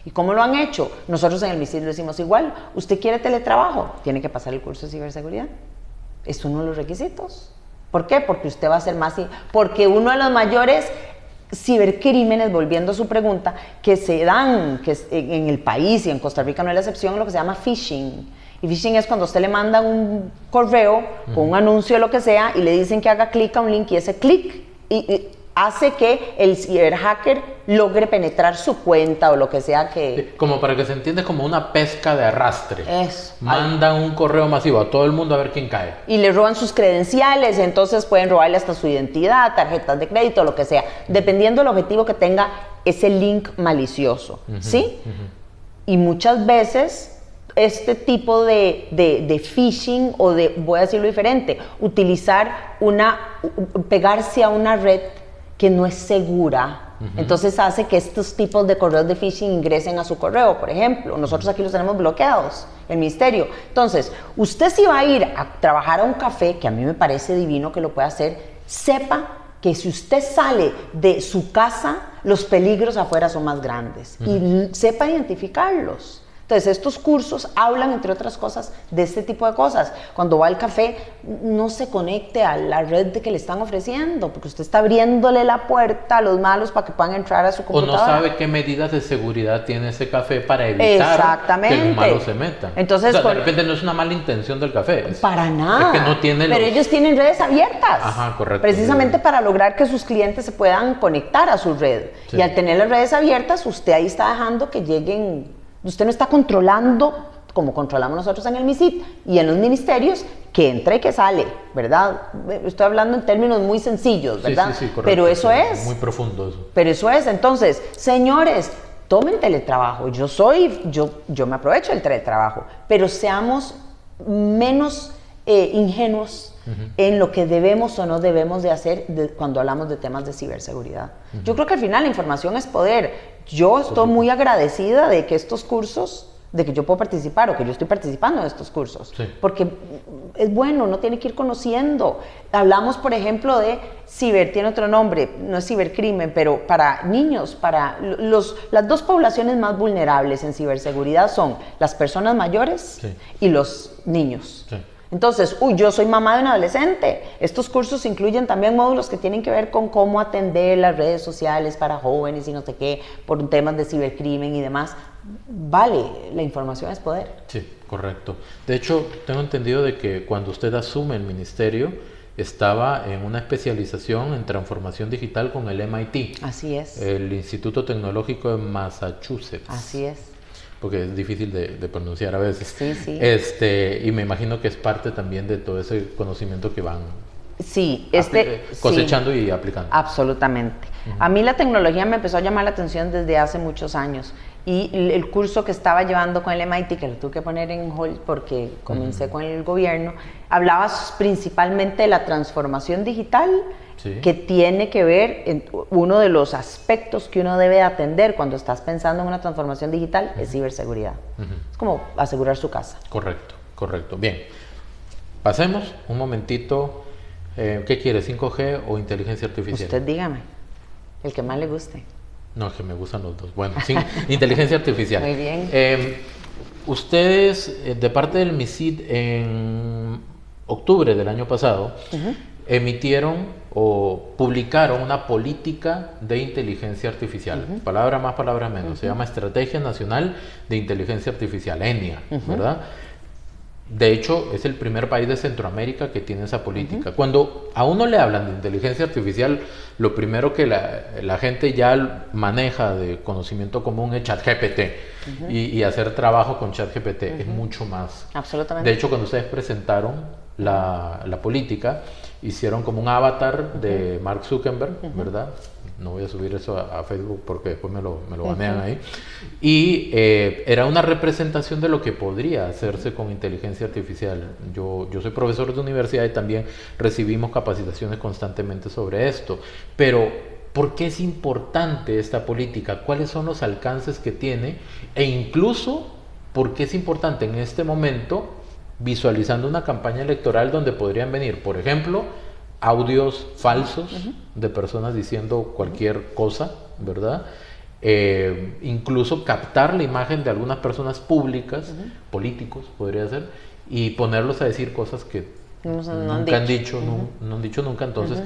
¿Y cómo lo han hecho? Nosotros en el MISIT lo decimos igual. ¿Usted quiere teletrabajo? Tiene que pasar el curso de ciberseguridad. Es uno de los requisitos. ¿Por qué? Porque usted va a ser más... Porque uno de los mayores cibercrímenes, volviendo a su pregunta, que se dan en el país y en Costa Rica no es la excepción, lo que se llama phishing. Y phishing es cuando usted le manda un correo con un anuncio o lo que sea y le dicen que haga clic a un link y ese clic hace que el ciberhacker logre penetrar su cuenta o lo que sea que... Como para que se entienda, como una pesca de arrastre. Eso. Mandan un correo masivo a todo el mundo a ver quién cae. Y le roban sus credenciales, entonces pueden robarle hasta su identidad, tarjetas de crédito, lo que sea, dependiendo del objetivo que tenga ese link malicioso, ¿sí? Y muchas veces este tipo de phishing o de, voy a decirlo diferente, pegarse a una red que no es segura, entonces hace que estos tipos de correos de phishing ingresen a su correo, por ejemplo. Nosotros aquí los tenemos bloqueados, el ministerio. Entonces, usted si va a ir a trabajar a un café, que a mí me parece divino que lo pueda hacer, sepa que si usted sale de su casa, los peligros afuera son más grandes y sepa identificarlos. Entonces, estos cursos hablan, entre otras cosas, de este tipo de cosas. Cuando va al café, no se conecte a la red que le están ofreciendo, porque usted está abriéndole la puerta a los malos para que puedan entrar a su computadora. O no sabe qué medidas de seguridad tiene ese café para evitar que los malos se metan. Entonces, o sea, de repente no es una mala intención del café. Para nada. Es que no tiene Pero ellos tienen redes abiertas. Ajá, correcto. Precisamente para lograr que sus clientes se puedan conectar a su red. Sí. Y al tener las redes abiertas, usted ahí está dejando que lleguen... Usted no está controlando, como controlamos nosotros en el MISIT y en los ministerios, que entra y que sale, ¿verdad? Estoy hablando en términos muy sencillos, ¿verdad? Sí, correcto. Pero eso es. Muy profundo eso. Pero eso es. Entonces, señores, tomen teletrabajo. Yo me aprovecho del teletrabajo, pero seamos menos ingenuos en lo que debemos o no debemos de hacer cuando hablamos de temas de ciberseguridad. Yo creo que al final la información es poder. Yo estoy muy agradecida de que estos cursos, de que yo puedo participar o que yo estoy participando en estos cursos, porque es bueno, uno tiene que ir conociendo. Hablamos, por ejemplo, de tiene otro nombre, no es cibercrimen, pero para niños, para las dos poblaciones más vulnerables en ciberseguridad son las personas mayores y los niños. Entonces, yo soy mamá de un adolescente. Estos cursos incluyen también módulos que tienen que ver con cómo atender las redes sociales para jóvenes y no sé qué, por temas de cibercrimen y demás. Vale, la información es poder. Sí, correcto. De hecho, tengo entendido de que cuando usted asume el ministerio, estaba en una especialización en transformación digital con el MIT. Así es. El Instituto Tecnológico de Massachusetts. Así es. Porque es difícil de pronunciar a veces. Sí, sí. Y me imagino que es parte también de todo ese conocimiento que van cosechando y aplicando. Absolutamente. A mí la tecnología me empezó a llamar la atención desde hace muchos años. Y el curso que estaba llevando con el MIT, que lo tuve que poner en hold porque comencé con el gobierno, hablaba principalmente de la transformación digital, que tiene que ver, uno de los aspectos que uno debe atender cuando estás pensando en una transformación digital es ciberseguridad. Es como asegurar su casa. Correcto, correcto. Bien, pasemos un momentito. ¿Qué quiere, 5G o inteligencia artificial? Usted dígame, el que más le guste. No, es que me gustan los dos. Bueno, inteligencia artificial. Muy bien. Ustedes, de parte del MISID, en octubre del año pasado, emitieron o publicaron una política de inteligencia artificial. Palabra más, palabra menos. Se llama Estrategia Nacional de Inteligencia Artificial, ENIA, ¿verdad? De hecho, es el primer país de Centroamérica que tiene esa política. Cuando a uno le hablan de inteligencia artificial, lo primero que la gente ya maneja de conocimiento común es ChatGPT. Y hacer trabajo con ChatGPT es mucho más. Absolutamente. De hecho, cuando ustedes presentaron la política, hicieron como un avatar de Mark Zuckerberg, ¿verdad? No voy a subir eso a Facebook porque después me lo banean ahí. Y era una representación de lo que podría hacerse con inteligencia artificial. Yo soy profesor de universidad y también recibimos capacitaciones constantemente sobre esto. Pero, ¿por qué es importante esta política? ¿Cuáles son los alcances que tiene? E incluso, ¿por qué es importante en este momento, visualizando una campaña electoral donde podrían venir, por ejemplo, audios falsos de personas diciendo cualquier cosa, ¿verdad? Incluso captar la imagen de algunas personas públicas, políticos podría ser, y ponerlos a decir cosas que nunca han dicho, no han dicho nunca. Entonces,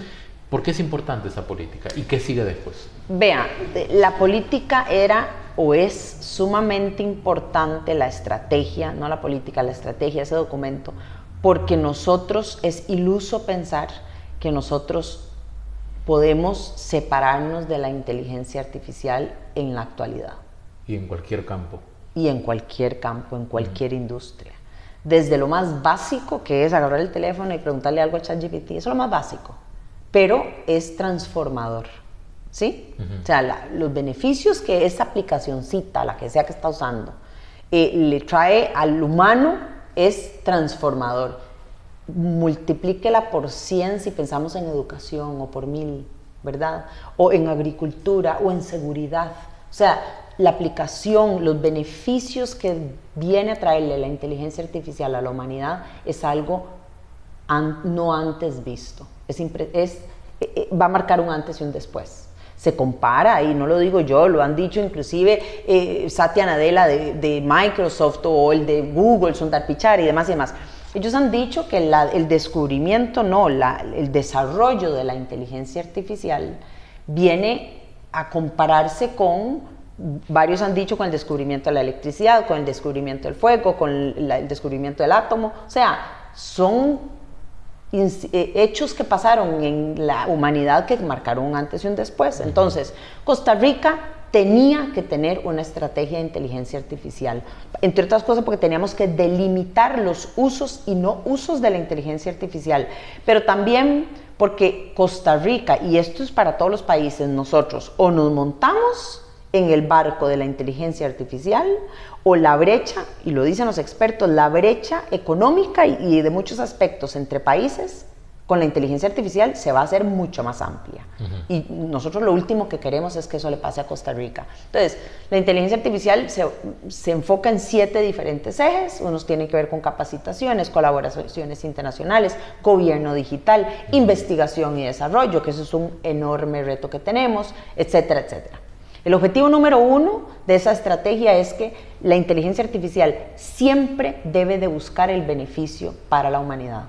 ¿por qué es importante esa política? ¿Y qué sigue después? Vea, la política era o es sumamente importante, la estrategia, no la política, la estrategia, ese documento, porque nosotros, es iluso pensar que nosotros podemos separarnos de la inteligencia artificial en la actualidad. Y en cualquier campo. Y en cualquier campo, en cualquier industria. Desde lo más básico, que es agarrar el teléfono y preguntarle algo a ChatGPT, eso es lo más básico, pero es transformador, ¿sí? O sea, los beneficios que esa aplicacioncita, la que sea que está usando, le trae al humano es transformador. Multiplíquela por 100 si pensamos en educación, o por 1000, ¿verdad? O en agricultura, o en seguridad. O sea, la aplicación, los beneficios que viene a traerle la inteligencia artificial a la humanidad es algo no antes visto. Va a marcar un antes y un después. Se compara, y no lo digo yo, lo han dicho inclusive Satya Nadella de Microsoft, o el de Google, Sundar Pichai y demás y demás. Ellos han dicho que el descubrimiento, el desarrollo de la inteligencia artificial viene a compararse con, varios han dicho, con el descubrimiento de la electricidad, con el descubrimiento del fuego, con el descubrimiento del átomo. O sea, son hechos que pasaron en la humanidad que marcaron un antes y un después. Entonces, Costa Rica tenía que tener una estrategia de inteligencia artificial, entre otras cosas porque teníamos que delimitar los usos y no usos de la inteligencia artificial, pero también porque Costa Rica, y esto es para todos los países, nosotros o nos montamos en el barco de la inteligencia artificial, o la brecha, y lo dicen los expertos, la brecha económica y de muchos aspectos entre países con la inteligencia artificial se va a hacer mucho más amplia. Y nosotros lo último que queremos es que eso le pase a Costa Rica. Entonces, la inteligencia artificial se enfoca en 7 diferentes ejes. Unos tienen que ver con capacitaciones, colaboraciones internacionales, gobierno digital, investigación y desarrollo, que eso es un enorme reto que tenemos, etcétera, etcétera. El objetivo número 1 de esa estrategia es que la inteligencia artificial siempre debe de buscar el beneficio para la humanidad.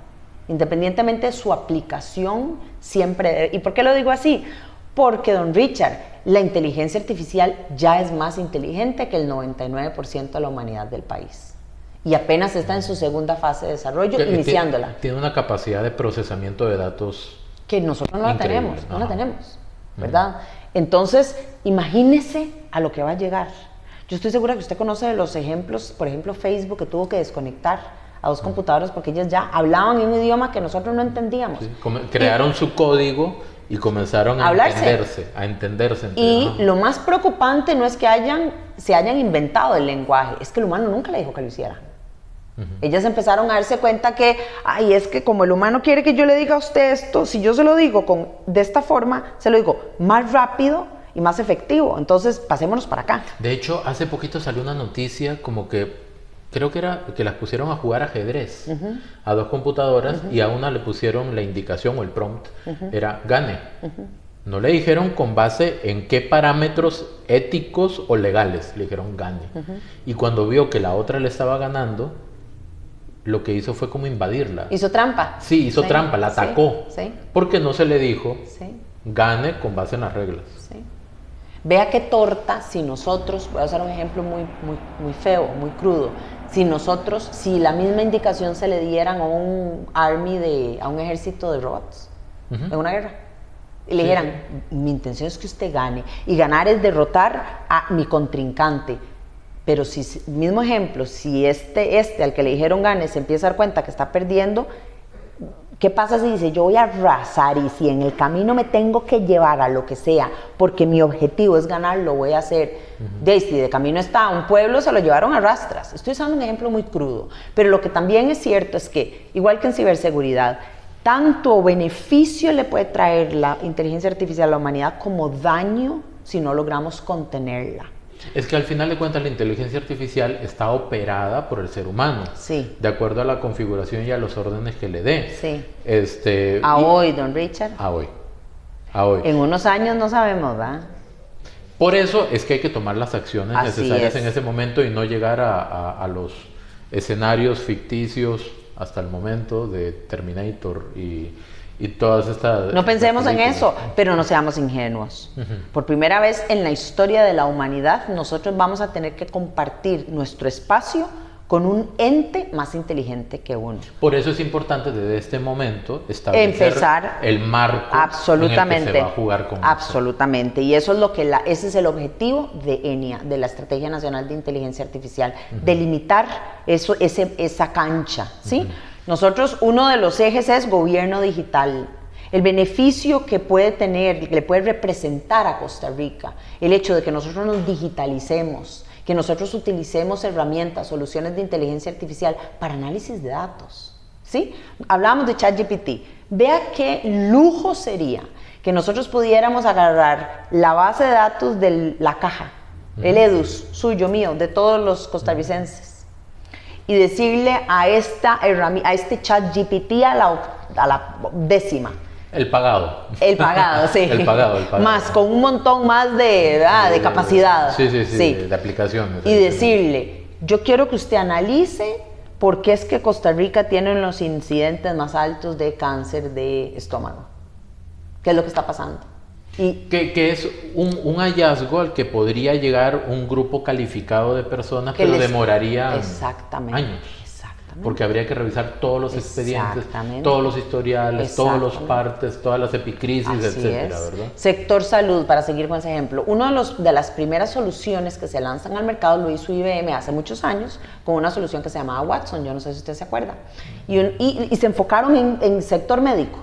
Independientemente de su aplicación, siempre debe. ¿Y por qué lo digo así? Porque, don Richard, la inteligencia artificial ya es más inteligente que el 99% de la humanidad del país. Y apenas está en su segunda fase de desarrollo, iniciándola. Tiene una capacidad de procesamiento de datos que nosotros no la tenemos, ¿verdad? Entonces, imagínese a lo que va a llegar. Yo estoy segura que usted conoce de los ejemplos, por ejemplo, Facebook, que tuvo que desconectar a 2 computadoras porque ellas ya hablaban en un idioma que nosotros no entendíamos. Sí, crearon su código y comenzaron a entenderse. Y lo más preocupante no es que se hayan inventado el lenguaje, es que el humano nunca le dijo que lo hiciera. Ellas empezaron a darse cuenta que, es que como el humano quiere que yo le diga a usted esto, si yo se lo digo de esta forma, se lo digo más rápido y más efectivo, entonces pasémonos para acá. De hecho, hace poquito salió una noticia como que, creo que era que las pusieron a jugar ajedrez a 2 computadoras y a una le pusieron la indicación o el prompt, era gane. No le dijeron con base en qué parámetros éticos o legales, le dijeron gane. Y cuando vio que la otra le estaba ganando, lo que hizo fue como invadirla. ¿Hizo trampa? Sí, hizo trampa, la atacó. Sí. Porque no se le dijo gane con base en las reglas. Sí. Vea qué torta si nosotros, voy a usar un ejemplo muy feo, muy crudo, si la misma indicación se le dieran a un a un ejército de robots en una guerra, y le dijeran, mi intención es que usted gane, y ganar es derrotar a mi contrincante. Pero mismo ejemplo, si al que le dijeron gane se empieza a dar cuenta que está perdiendo, ¿qué pasa si dice yo voy a arrasar y si en el camino me tengo que llevar a lo que sea porque mi objetivo es ganar, lo voy a hacer? Si de camino está a un pueblo, se lo llevaron a rastras. Estoy usando un ejemplo muy crudo, pero lo que también es cierto es que, igual que en ciberseguridad, tanto beneficio le puede traer la inteligencia artificial a la humanidad como daño si no logramos contenerla. Es que al final de cuentas la inteligencia artificial está operada por el ser humano, de acuerdo a la configuración y a los órdenes que le dé. Hoy, don Richard. A hoy. En unos años no sabemos, ¿verdad? Por eso es que hay que tomar las acciones necesarias en ese momento y no llegar a los escenarios ficticios hasta el momento de Terminator y todas estas... No pensemos en eso, pero no seamos ingenuos. Por primera vez en la historia de la humanidad, nosotros vamos a tener que compartir nuestro espacio con un ente más inteligente que uno. Por eso es importante desde este momento establecer el marco absolutamente, en el que se va a jugar con absolutamente. Y eso es lo que ese es el objetivo de ENIA, de la Estrategia Nacional de Inteligencia Artificial, delimitar esa cancha, ¿sí? Nosotros, uno de los ejes es gobierno digital. El beneficio que puede tener, que le puede representar a Costa Rica, el hecho de que nosotros nos digitalicemos, que nosotros utilicemos herramientas, soluciones de inteligencia artificial para análisis de datos, ¿sí? Hablábamos de ChatGPT. Vea qué lujo sería que nosotros pudiéramos agarrar la base de datos de la caja, el EDUS, suyo, mío, de todos los costarricenses, y decirle a este ChatGPT a la décima. El pagado. El pagado, sí. El pagado. Más, con un montón más de capacidad. Sí, de aplicaciones. Y decirle, yo quiero que usted analice por qué es que Costa Rica tiene los incidentes más altos de cáncer de estómago. ¿Qué es lo que está pasando? Que es un hallazgo al que podría llegar un grupo calificado de personas, pero demoraría años. Porque habría que revisar todos los expedientes, todos los historiales, todos los partes, todas las epicrisis, etcétera, ¿verdad? Sector salud, para seguir con ese ejemplo. Una de las primeras soluciones que se lanzan al mercado lo hizo IBM hace muchos años con una solución que se llamaba Watson, yo no sé si usted se acuerda. Y se enfocaron en sector médico.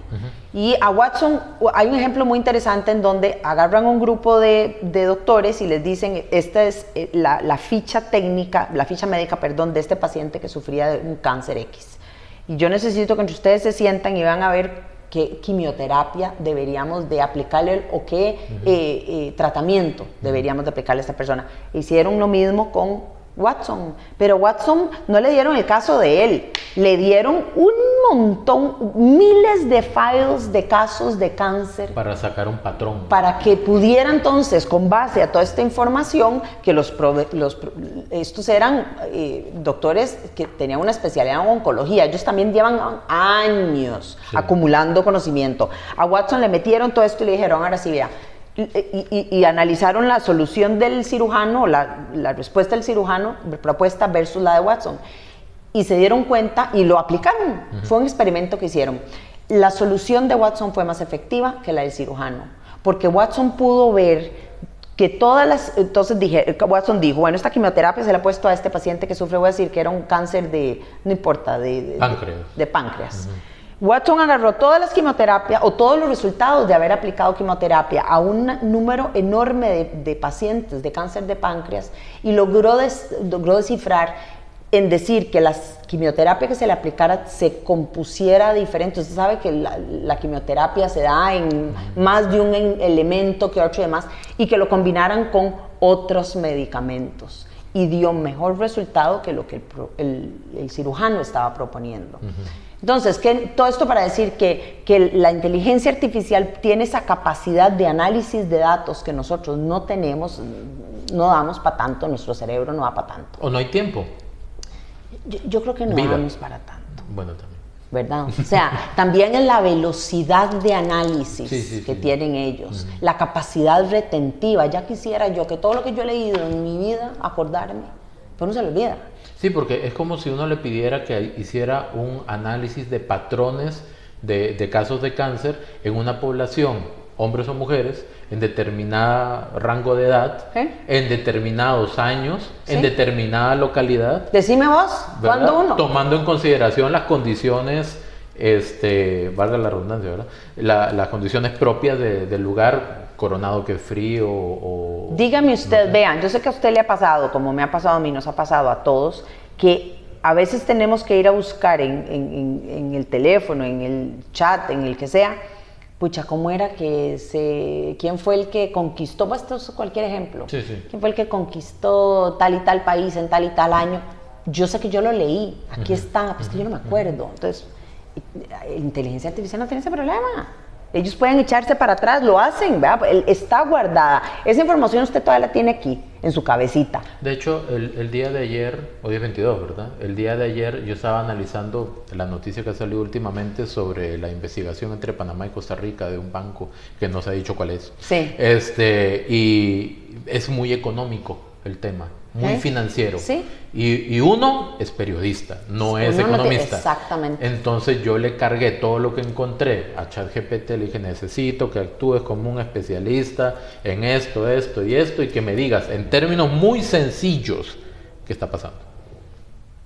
Y a Watson hay un ejemplo muy interesante en donde agarran un grupo de doctores y les dicen, esta es la ficha médica, de este paciente que sufría de un cáncer X. Y yo necesito que entre ustedes se sientan y van a ver qué quimioterapia deberíamos de aplicarle o qué tratamiento deberíamos de aplicarle a esta persona. Hicieron lo mismo con Watson, pero Watson no le dieron el caso de él, le dieron un montón, miles de files de casos de cáncer. Para sacar un patrón. Para que pudiera entonces, con base a toda esta información, que estos eran doctores que tenían una especialidad en oncología, ellos también llevan años acumulando conocimiento. A Watson le metieron todo esto y le dijeron, ahora sí, vea, y analizaron la solución del cirujano, la respuesta del cirujano propuesta versus la de Watson, y se dieron cuenta y lo aplicaron. Fue un experimento que hicieron. La solución de Watson fue más efectiva que la del cirujano, porque Watson pudo ver que entonces Watson dijo, bueno, esta quimioterapia se la ha puesto a este paciente que sufre, voy a decir que era un cáncer no importa, de páncreas. Watson agarró todas las quimioterapias o todos los resultados de haber aplicado quimioterapia a un número enorme de pacientes de cáncer de páncreas y logró descifrar en decir que la quimioterapia que se le aplicara se compusiera diferente. Usted sabe que la quimioterapia se da en más de un elemento que otro y demás, y que lo combinaran con otros medicamentos. Y dio mejor resultado que lo que el cirujano estaba proponiendo. Entonces, todo esto para decir que la inteligencia artificial tiene esa capacidad de análisis de datos que nosotros no tenemos, no damos para tanto, nuestro cerebro no da para tanto. ¿O no hay tiempo? Yo creo que no damos para tanto. Bueno, también. ¿Verdad? O sea, también en la velocidad de análisis que tienen ellos, la capacidad retentiva. Ya quisiera yo que todo lo que yo he leído en mi vida, acordarme, pero no se lo olvida. Sí, porque es como si uno le pidiera que hiciera un análisis de patrones de casos de cáncer en una población, hombres o mujeres, en determinado rango de edad, en determinados años, en determinada localidad. Decime vos, ¿verdad? ¿cuándo uno? Tomando en consideración las condiciones, valga la redundancia, ¿verdad? Las condiciones propias del lugar, Coronado que es frío o... Dígame usted, vean, yo sé que a usted le ha pasado, como me ha pasado a mí, nos ha pasado a todos, que a veces tenemos que ir a buscar en el teléfono, en el chat, en el que sea, pucha, ¿cómo era quién fue el que conquistó? Pues esto es cualquier ejemplo. ¿Quién fue el que conquistó tal y tal país en tal y tal año? Yo sé que yo lo leí, aquí está, pues que yo no me acuerdo. Entonces, la inteligencia artificial no tiene ese problema. Ellos pueden echarse para atrás, lo hacen, ¿verdad? Está guardada. Esa información usted todavía la tiene aquí, en su cabecita. De hecho, el día de ayer, hoy es 22, ¿verdad? El día de ayer yo estaba analizando la noticia que ha salido últimamente sobre la investigación entre Panamá y Costa Rica de un banco que no se ha dicho cuál es. Sí. Y es muy económico el tema, muy financiero. Sí. Y uno es periodista, no es economista. Exactamente. Entonces yo le cargué todo lo que encontré a ChatGPT, le dije, necesito que actúes como un especialista en esto, esto y esto, y que me digas en términos muy sencillos qué está pasando.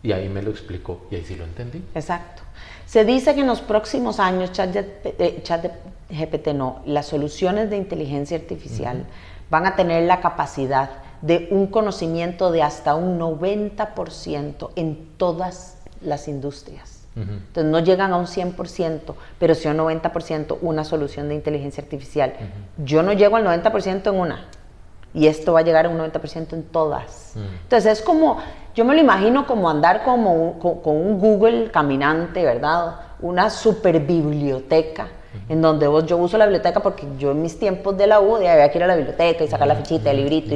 Y ahí me lo explicó, y ahí sí lo entendí. Exacto. Se dice que en los próximos años, ChatGPT no, las soluciones de inteligencia artificial van a tener la capacidad de un conocimiento de hasta un 90% en todas las industrias. Entonces no llegan a un 100%, pero sí a un 90% una solución de inteligencia artificial. Yo no llego al 90% en una, y esto va a llegar a un 90% en todas. Entonces es como, yo me lo imagino como andar con un Google caminante, ¿verdad? Una super biblioteca, en donde yo uso la biblioteca porque yo en mis tiempos de la U había que ir a la biblioteca y sacar la fichita, el librito.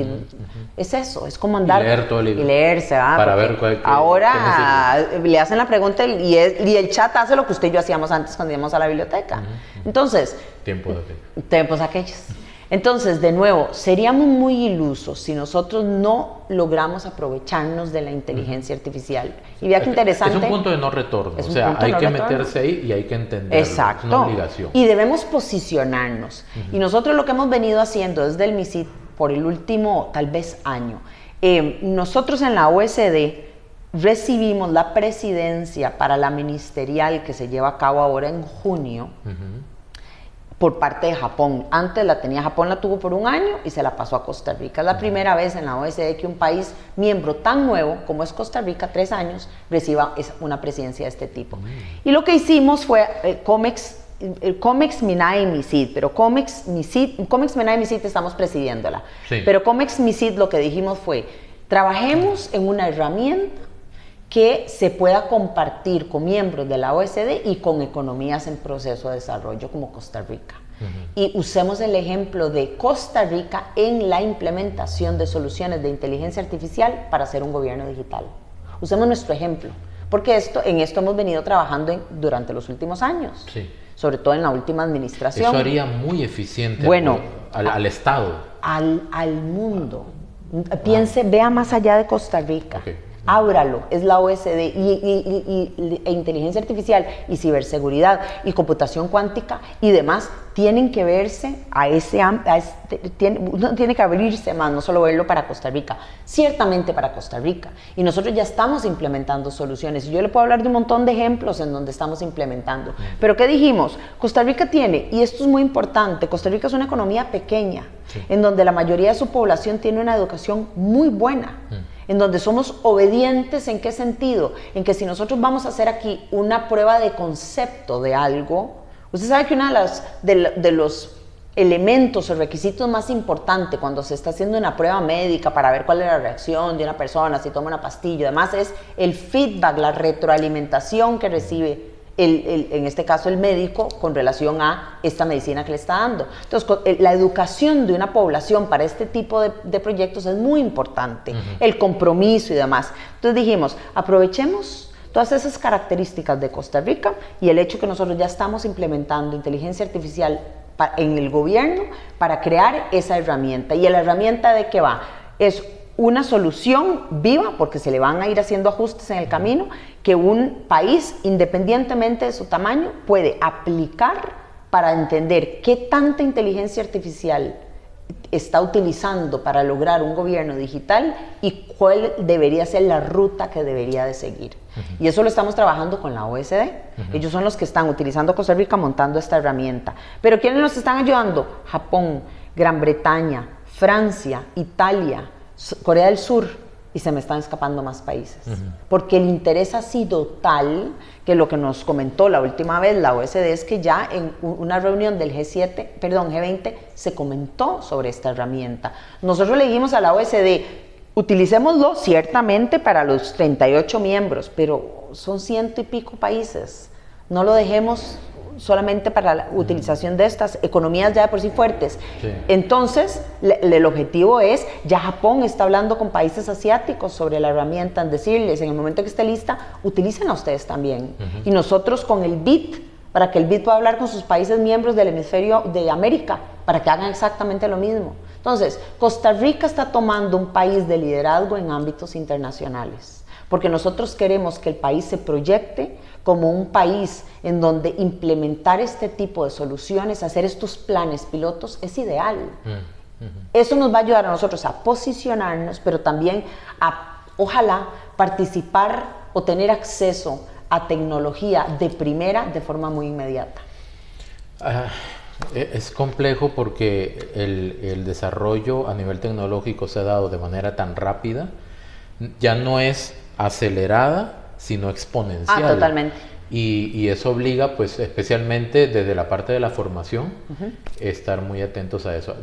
Es eso, es como andar. Y leer todo el libro. Y leerse, ¿verdad? Para ver ahora le hacen la pregunta y el chat hace lo que usted y yo hacíamos antes cuando íbamos a la biblioteca. Entonces. Tiempos aquellos. Entonces, de nuevo, seríamos muy ilusos si nosotros no logramos aprovecharnos de la inteligencia artificial. Y vea qué interesante. Es un punto de no retorno. O sea, hay que meterse ahí y hay que entenderlo. Exacto. Es una obligación. Y debemos posicionarnos. Y nosotros lo que hemos venido haciendo desde el MISID por el último, tal vez, año. Nosotros en la OSD recibimos la presidencia para la ministerial que se lleva a cabo ahora en junio. Por parte de Japón. Antes la tenía Japón, la tuvo por un año y se la pasó a Costa Rica. Es la primera vez en la OSD que un país miembro tan nuevo como es Costa Rica, 3 años, reciba una presidencia de este tipo. Y lo que hicimos fue COMEX, MINAE y MISID, pero COMEX, MINAE y MISID estamos presidiéndola. Sí. Pero COMEX, MISID lo que dijimos fue, trabajemos en una herramienta que se pueda compartir con miembros de la OSD y con economías en proceso de desarrollo como Costa Rica. Y usemos el ejemplo de Costa Rica en la implementación de soluciones de inteligencia artificial para hacer un gobierno digital. Usemos nuestro ejemplo, porque en esto hemos venido trabajando durante los últimos años, sobre todo en la última administración. Eso haría muy eficiente al Estado. Al mundo. Piense, vea más allá de Costa Rica. Ábralo, es la OSD e inteligencia artificial y ciberseguridad y computación cuántica y demás tienen que verse uno tiene que abrirse más, no solo verlo para Costa Rica, ciertamente para Costa Rica. Y nosotros ya estamos implementando soluciones. Y yo le puedo hablar de un montón de ejemplos en donde estamos implementando. Pero ¿qué dijimos? Costa Rica tiene, y esto es muy importante, Costa Rica es una economía pequeña, en donde la mayoría de su población tiene una educación muy buena. En donde somos obedientes, ¿en qué sentido? En que si nosotros vamos a hacer aquí una prueba de concepto de algo, usted sabe que uno de los elementos o requisitos más importantes cuando se está haciendo una prueba médica para ver cuál es la reacción de una persona, si toma una pastilla y demás, es el feedback, la retroalimentación que recibe en este caso el médico con relación a esta medicina que le está dando. Entonces, la educación de una población para este tipo de proyectos es muy importante, el compromiso y demás. Entonces dijimos, aprovechemos todas esas características de Costa Rica y el hecho que nosotros ya estamos implementando inteligencia artificial en el gobierno para crear esa herramienta. ¿Y la herramienta de qué va? Es una solución viva, porque se le van a ir haciendo ajustes en el camino, que un país, independientemente de su tamaño, puede aplicar para entender qué tanta inteligencia artificial está utilizando para lograr un gobierno digital y cuál debería ser la ruta que debería de seguir. Y eso lo estamos trabajando con la OSD. Ellos son los que están utilizando Costa Rica montando esta herramienta. Pero ¿quiénes nos están ayudando? Japón, Gran Bretaña, Francia, Italia, Corea del Sur, y se me están escapando más países. Porque el interés ha sido tal que lo que nos comentó la última vez la OSD es que ya en una reunión del G20 se comentó sobre esta herramienta. Nosotros le dijimos a la OSD, utilicémoslo ciertamente para los 38 miembros, pero son 100 y pico países. No lo dejemos solamente para la utilización de estas economías ya de por sí fuertes. Entonces, el objetivo es, ya Japón está hablando con países asiáticos sobre la herramienta, en decirles, en el momento que esté lista, utilícenla ustedes también. Y nosotros con el BID, para que el BID pueda hablar con sus países miembros del hemisferio de América, para que hagan exactamente lo mismo. Entonces, Costa Rica está tomando un país de liderazgo en ámbitos internacionales, porque nosotros queremos que el país se proyecte como un país en donde implementar este tipo de soluciones, hacer estos planes pilotos, es ideal. Eso nos va a ayudar a nosotros a posicionarnos, pero también a, ojalá, participar o tener acceso a tecnología de primera de forma muy inmediata. Es complejo porque el desarrollo a nivel tecnológico se ha dado de manera tan rápida, ya no es acelerada, sino exponencial. Totalmente. Y eso obliga, pues, especialmente desde la parte de la formación, estar muy atentos a eso.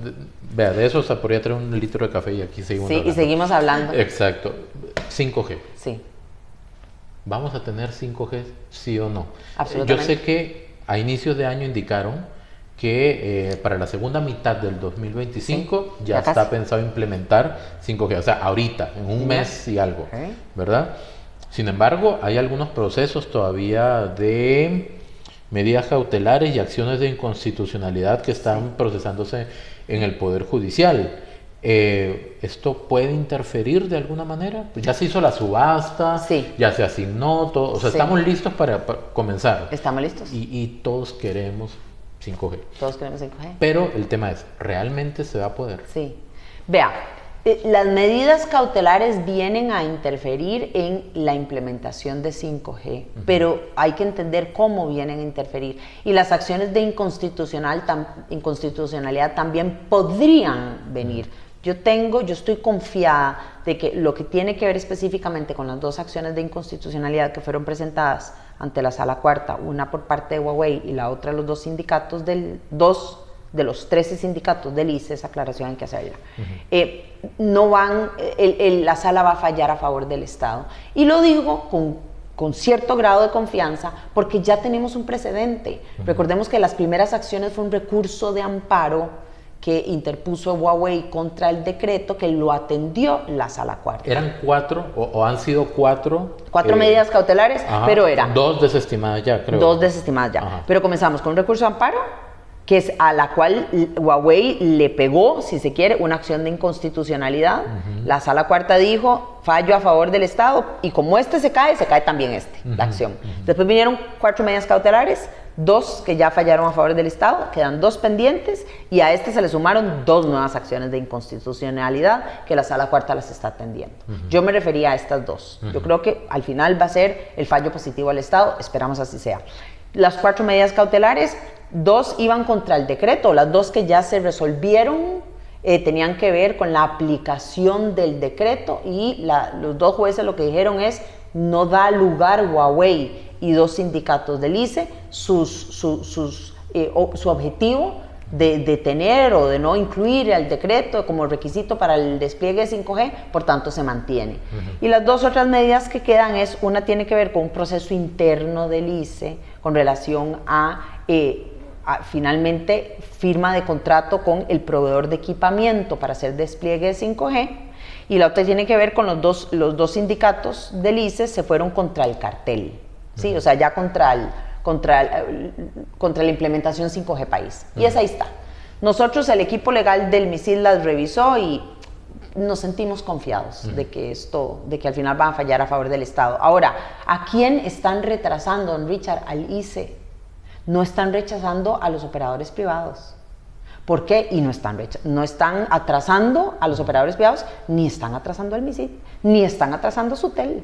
Vea, de eso, o sea, podría traer un litro de café y aquí seguimos hablando. Y seguimos hablando. Exacto. 5G. Sí. ¿Vamos a tener 5G, sí o no? Absolutamente. Yo sé que a inicios de año indicaron que para la segunda mitad del 2025 ya está casi pensado implementar 5G, o sea, ahorita, en un mes y algo, ¿verdad? Sin embargo, hay algunos procesos todavía de medidas cautelares y acciones de inconstitucionalidad que están procesándose en el Poder Judicial. ¿Esto puede interferir de alguna manera? Ya se hizo la subasta, ya se asignó todo, o sea, estamos listos para comenzar. Estamos listos. Y todos queremos 5G. Todos queremos 5G. Pero el tema es, ¿realmente se va a poder? Sí. Vea, las medidas cautelares vienen a interferir en la implementación de 5G, pero hay que entender cómo vienen a interferir. Y las acciones de inconstitucionalidad también podrían venir. Yo estoy confiada de que lo que tiene que ver específicamente con las dos acciones de inconstitucionalidad que fueron presentadas ante la Sala Cuarta, una por parte de Huawei y la otra los dos sindicatos de los 13 sindicatos del ICE, esa aclaración hay que hacerla. La sala va a fallar a favor del Estado. Y lo digo con cierto grado de confianza porque ya tenemos un precedente. Recordemos que las primeras acciones fue un recurso de amparo que interpuso Huawei contra el decreto que lo atendió la Sala Cuarta. ¿Eran 4 o han sido 4? 4 medidas cautelares, pero eran 2 desestimadas ya, creo. 2 desestimadas ya. Pero comenzamos con un recurso de amparo, que es a la cual Huawei le pegó, si se quiere, una acción de inconstitucionalidad. La Sala Cuarta dijo, fallo a favor del Estado, y como se cae también la acción. Después vinieron 4 medidas cautelares, 2 que ya fallaron a favor del Estado, quedan 2 pendientes, y a se le sumaron 2 nuevas acciones de inconstitucionalidad que la Sala Cuarta las está atendiendo. Yo me refería a estas 2. Yo creo que al final va a ser el fallo positivo al Estado, esperamos así sea. Las 4 medidas cautelares, 2 iban contra el decreto, las 2 que ya se resolvieron tenían que ver con la aplicación del decreto, y los 2 jueces lo que dijeron es no da lugar Huawei y 2 sindicatos del ICE su objetivo de tener o de no incluir el decreto como requisito para el despliegue de 5G, por tanto se mantiene. Y las 2 otras medidas que quedan una tiene que ver con un proceso interno del ICE con relación a finalmente firma de contrato con el proveedor de equipamiento para hacer despliegue de 5G, y la otra tiene que ver con los dos sindicatos del ICE se fueron contra el cartel, ¿sí? O sea, ya contra la implementación 5G país. Y esa ahí está. Nosotros, el equipo legal del MISID las revisó y nos sentimos confiados de que al final van a fallar a favor del Estado. Ahora, ¿a quién están retrasando, don Richard? Al ICE. No están rechazando a los operadores privados. ¿Por qué? Y no están atrasando a los operadores privados, ni están atrasando al MISID, ni están atrasando a Sutel.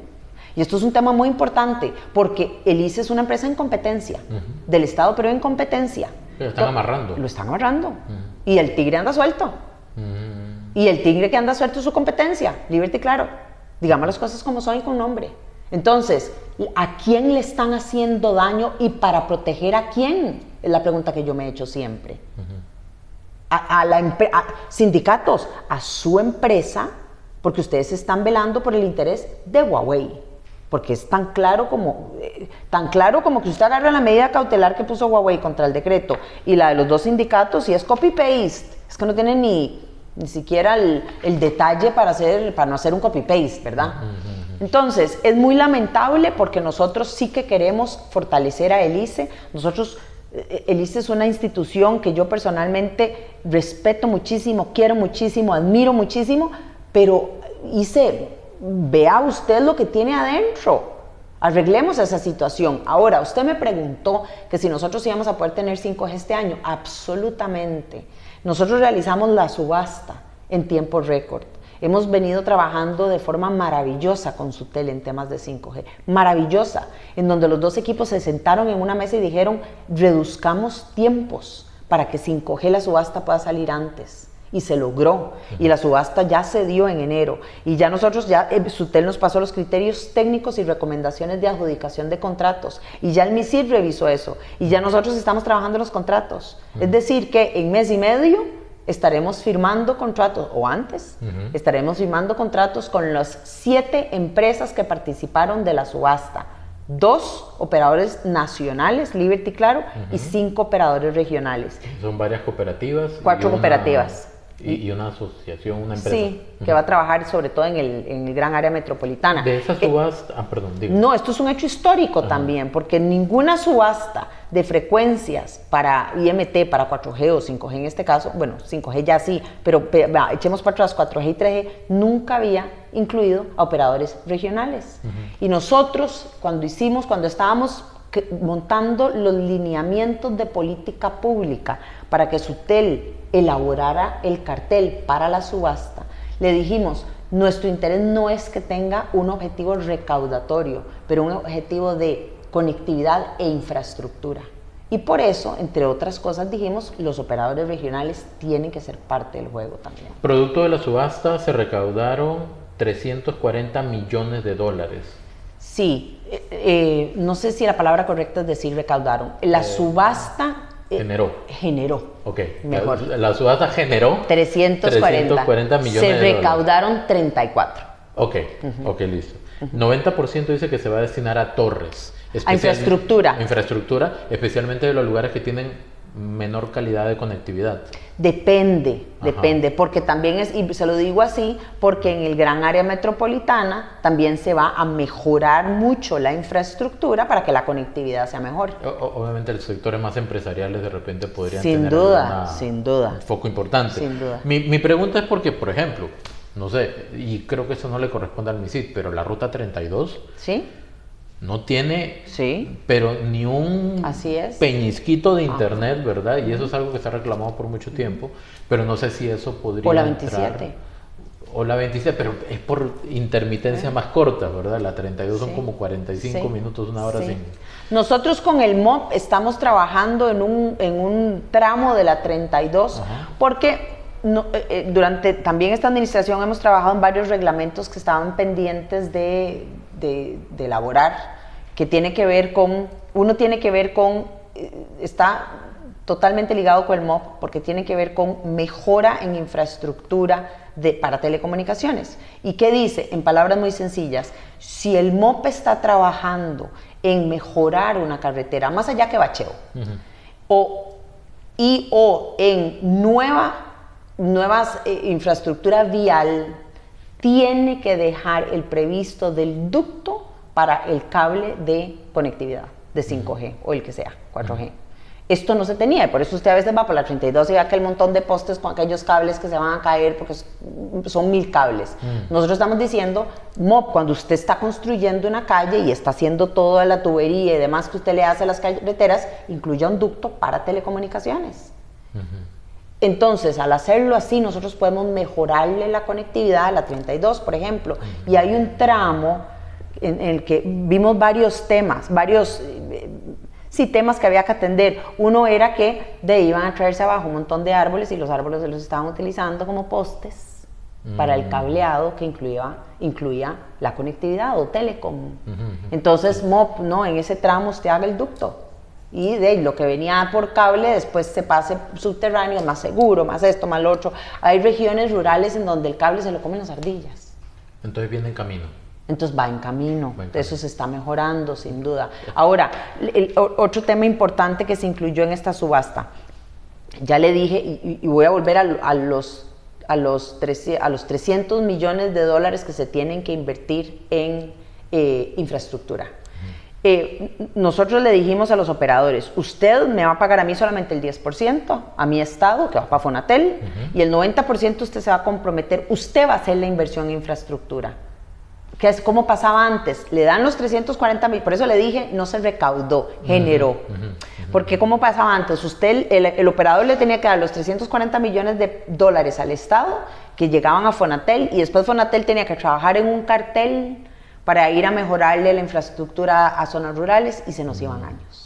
Y esto es un tema muy importante, porque el ICE es una empresa en competencia, del Estado, pero en competencia. Lo están amarrando. Lo están amarrando. Y el tigre anda suelto. Y el tigre que anda suelto es su competencia, Liberty Claro. Digamos las cosas como son y con nombre. Entonces, ¿a quién le están haciendo daño y para proteger a quién? Es la pregunta que yo me he hecho siempre. A sindicatos, a su empresa, porque ustedes están velando por el interés de Huawei. Porque es tan claro como que usted agarra la medida cautelar que puso Huawei contra el decreto y la de los 2 sindicatos y es copy-paste. Es que no tienen ni siquiera el detalle para no hacer un copy-paste, ¿verdad? Entonces, es muy lamentable porque nosotros sí que queremos fortalecer a el ICE. Nosotros El ICE es una institución que yo personalmente respeto muchísimo, quiero muchísimo, admiro muchísimo, pero ICE, vea usted lo que tiene adentro. Arreglemos esa situación. Ahora, usted me preguntó que si nosotros íbamos a poder tener 5G este año. Absolutamente. Nosotros realizamos la subasta en tiempo récord. Hemos venido trabajando de forma maravillosa con Sutel en temas de 5G. Maravillosa. En donde los dos equipos se sentaron en una mesa y dijeron, reduzcamos tiempos para que 5G la subasta pueda salir antes. Y se logró, y la subasta ya se dio en enero, y ya nosotros, Sutel nos pasó los criterios técnicos y recomendaciones de adjudicación de contratos, y ya el MISIR revisó eso, y ya nosotros estamos trabajando en los contratos. Es decir, que en mes y medio estaremos firmando contratos, o antes, estaremos firmando contratos con las 7 empresas que participaron de la subasta. 2 operadores nacionales, Liberty Claro, y 5 operadores regionales. Son varias cooperativas. 4 cooperativas. Y una asociación, una empresa. Sí, que va a trabajar sobre todo en el gran área metropolitana. De esa subasta, perdón, digo. No, esto es un hecho histórico también, porque ninguna subasta de frecuencias para IMT, para 4G o 5G en este caso, bueno, 5G ya sí, pero echemos para atrás 4G y 3G, nunca había incluido a operadores regionales. Y nosotros, cuando estábamos montando los lineamientos de política pública para que Sutel elaborara el cartel para la subasta, le dijimos, nuestro interés no es que tenga un objetivo recaudatorio, pero un objetivo de conectividad e infraestructura. Y por eso, entre otras cosas, dijimos, los operadores regionales tienen que ser parte del juego también. Producto de la subasta se recaudaron 340 millones de dólares. Sí, no sé si la palabra correcta es decir recaudaron. La subasta generó. Ok, mejor. La subasta generó 340 millones se de dólares. recaudaron 34. Ok, ok, listo. 90% dice que se va a destinar a torres. A infraestructura. Infraestructura, especialmente de los lugares que tienen menor calidad de conectividad. Depende, porque también y se lo digo así, porque en el gran área metropolitana también se va a mejorar mucho la infraestructura para que la conectividad sea mejor. Obviamente los sectores más empresariales de repente podrían sin tener duda, un foco importante. Sin duda. Mi pregunta es porque, por ejemplo, no sé, y creo que eso no le corresponde al MISID, pero la ruta 32 ¿sí? No tiene, sí, pero ni un peñisquito de internet, ¿verdad? Y eso es algo que se ha reclamado por mucho tiempo, pero no sé si eso podría o la 27. Entrar, o la 27, pero es por intermitencia más corta, ¿verdad? La 32 son como 45 minutos, una hora sin... Nosotros con el MOP estamos trabajando en un tramo de la 32, porque durante también esta administración hemos trabajado en varios reglamentos que estaban pendientes de elaborar, que tiene que ver con, está totalmente ligado con el MOP, porque tiene que ver con mejora en infraestructura para telecomunicaciones. ¿Y qué dice? En palabras muy sencillas, si el MOP está trabajando en mejorar una carretera, más allá que bacheo, o en nuevas infraestructura vial, tiene que dejar el previsto del ducto para el cable de conectividad de 5G o el que sea, 4G. Esto no se tenía, y por eso usted a veces va por la 32 y ve aquel montón de postes con aquellos cables que se van a caer porque son 1000 cables. Nosotros estamos diciendo, MOP, cuando usted está construyendo una calle y está haciendo toda la tubería y demás que usted le hace a las carreteras, incluya un ducto para telecomunicaciones. Entonces, al hacerlo así, nosotros podemos mejorarle la conectividad a la 32, por ejemplo, y hay un tramo en el que vimos varios temas, temas que había que atender. Uno era que iban a traerse abajo un montón de árboles y los árboles se los estaban utilizando como postes para el cableado que incluía la conectividad o telecom. Entonces, MOP, no, en ese tramo usted haga el ducto. Y lo que venía por cable después se pase subterráneo, más seguro, más esto, más lo otro. Hay regiones rurales en donde el cable se lo comen las ardillas. Entonces viene en camino. Entonces va en camino. Eso se está mejorando, sin duda. Ahora, otro tema importante que se incluyó en esta subasta, ya le dije, y voy a volver a los 300 millones de dólares que se tienen que invertir en infraestructura. Nosotros le dijimos a los operadores, usted me va a pagar a mí solamente el 10%, a mi estado, que va para Fonatel, y el 90% usted se va a comprometer, usted va a hacer la inversión en infraestructura. Que es como pasaba antes, le dan los 340 mil, por eso le dije, no se recaudó, generó. Porque como pasaba antes, usted, el operador le tenía que dar los 340 millones de dólares al Estado, que llegaban a Fonatel, y después Fonatel tenía que trabajar en un cartel para ir a mejorarle la infraestructura a zonas rurales, y se nos iban años.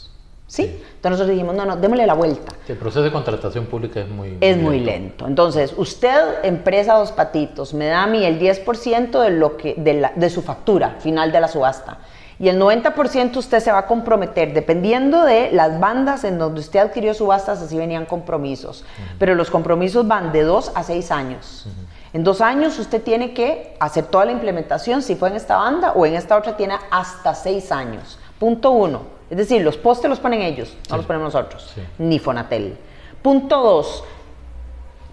¿Sí? Entonces nosotros dijimos, no, démosle la vuelta. El proceso de contratación pública es muy lento. Entonces, usted, empresa Dos Patitos, me da a mí el 10% de su factura final de la subasta. Y el 90% usted se va a comprometer, dependiendo de las bandas en donde usted adquirió subastas, así venían compromisos. Pero los compromisos van de 2 a 6 años. En 2 años usted tiene que hacer toda la implementación, si fue en esta banda o en esta otra, tiene hasta 6 años. Punto 1. Es decir, los postes los ponen ellos, no los ponemos nosotros, ni Fonatel. Punto 2.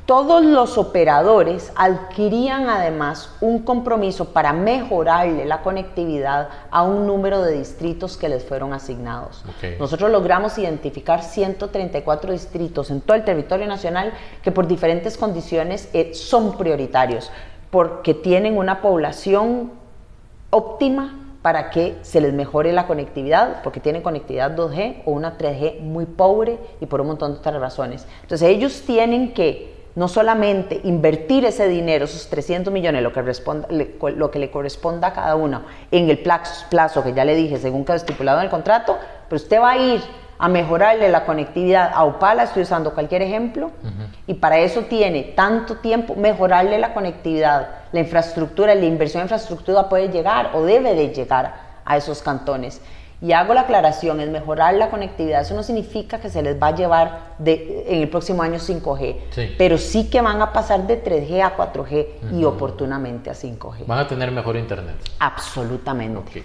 Todos los operadores adquirían además un compromiso para mejorarle la conectividad a un número de distritos que les fueron asignados. Nosotros logramos identificar 134 distritos en todo el territorio nacional que por diferentes condiciones son prioritarios, porque tienen una población óptima para que se les mejore la conectividad, porque tienen conectividad 2G o una 3G muy pobre y por un montón de otras razones. Entonces ellos tienen que no solamente invertir ese dinero, esos 300 millones, lo que le corresponda a cada uno, en el plazo que ya le dije, según quedó estipulado en el contrato, pero usted va a ir a mejorarle la conectividad a Opala, estoy usando cualquier ejemplo, y para eso tiene tanto tiempo mejorarle la conectividad, la infraestructura, la inversión en infraestructura puede llegar o debe de llegar a esos cantones. Y hago la aclaración, es mejorar la conectividad, eso no significa que se les va a llevar en el próximo año 5G, pero sí que van a pasar de 3G a 4G y oportunamente a 5G. Van a tener mejor internet. Absolutamente.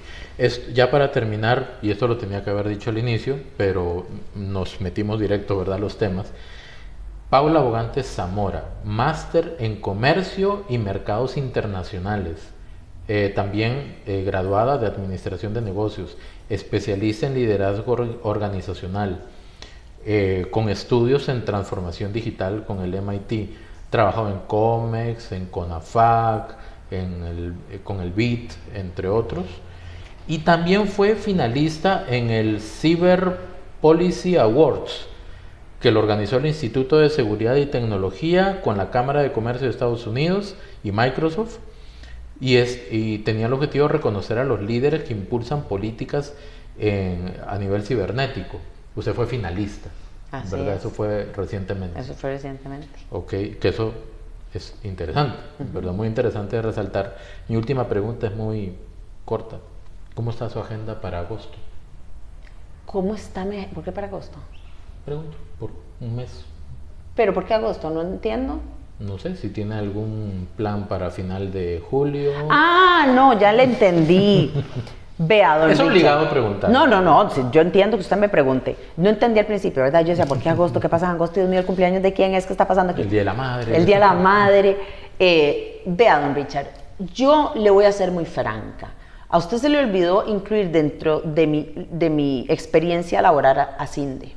Ya para terminar, y esto lo tenía que haber dicho al inicio, pero nos metimos directo, ¿verdad?, los temas. Paula Bogantes Zamora, máster en Comercio y Mercados Internacionales, también graduada de Administración de Negocios, especialista en liderazgo organizacional, con estudios en transformación digital con el MIT, trabajado en Comex, en CONAFAC, con el BIT, entre otros, y también fue finalista en el Cyber Policy Awards, que lo organizó el Instituto de Seguridad y Tecnología con la Cámara de Comercio de Estados Unidos y Microsoft, y tenía el objetivo de reconocer a los líderes que impulsan políticas a nivel cibernético. Usted fue finalista, ¿verdad? Eso fue recientemente. Eso fue recientemente. Ok, que eso es interesante, ¿verdad? Muy interesante de resaltar. Mi última pregunta es muy corta. ¿Cómo está su agenda para agosto? ¿Cómo está? ¿Por qué para agosto? Pregunto, por un mes. ¿Pero por qué agosto? No entiendo. No sé, si tiene algún plan para final de julio. Ah, no, ya le entendí. Vea, don Richard. Es obligado preguntar. No, yo entiendo que usted me pregunte. No entendí al principio, ¿verdad? Yo decía, ¿por qué agosto? ¿Qué pasa en agosto? Dios mío, ¿el cumpleaños de quién es? ¿Qué está pasando aquí? El Día de la Madre. El Día de la Madre. Vea, don Richard, yo le voy a ser muy franca. A usted se le olvidó incluir dentro de mi experiencia laboral a CINDE.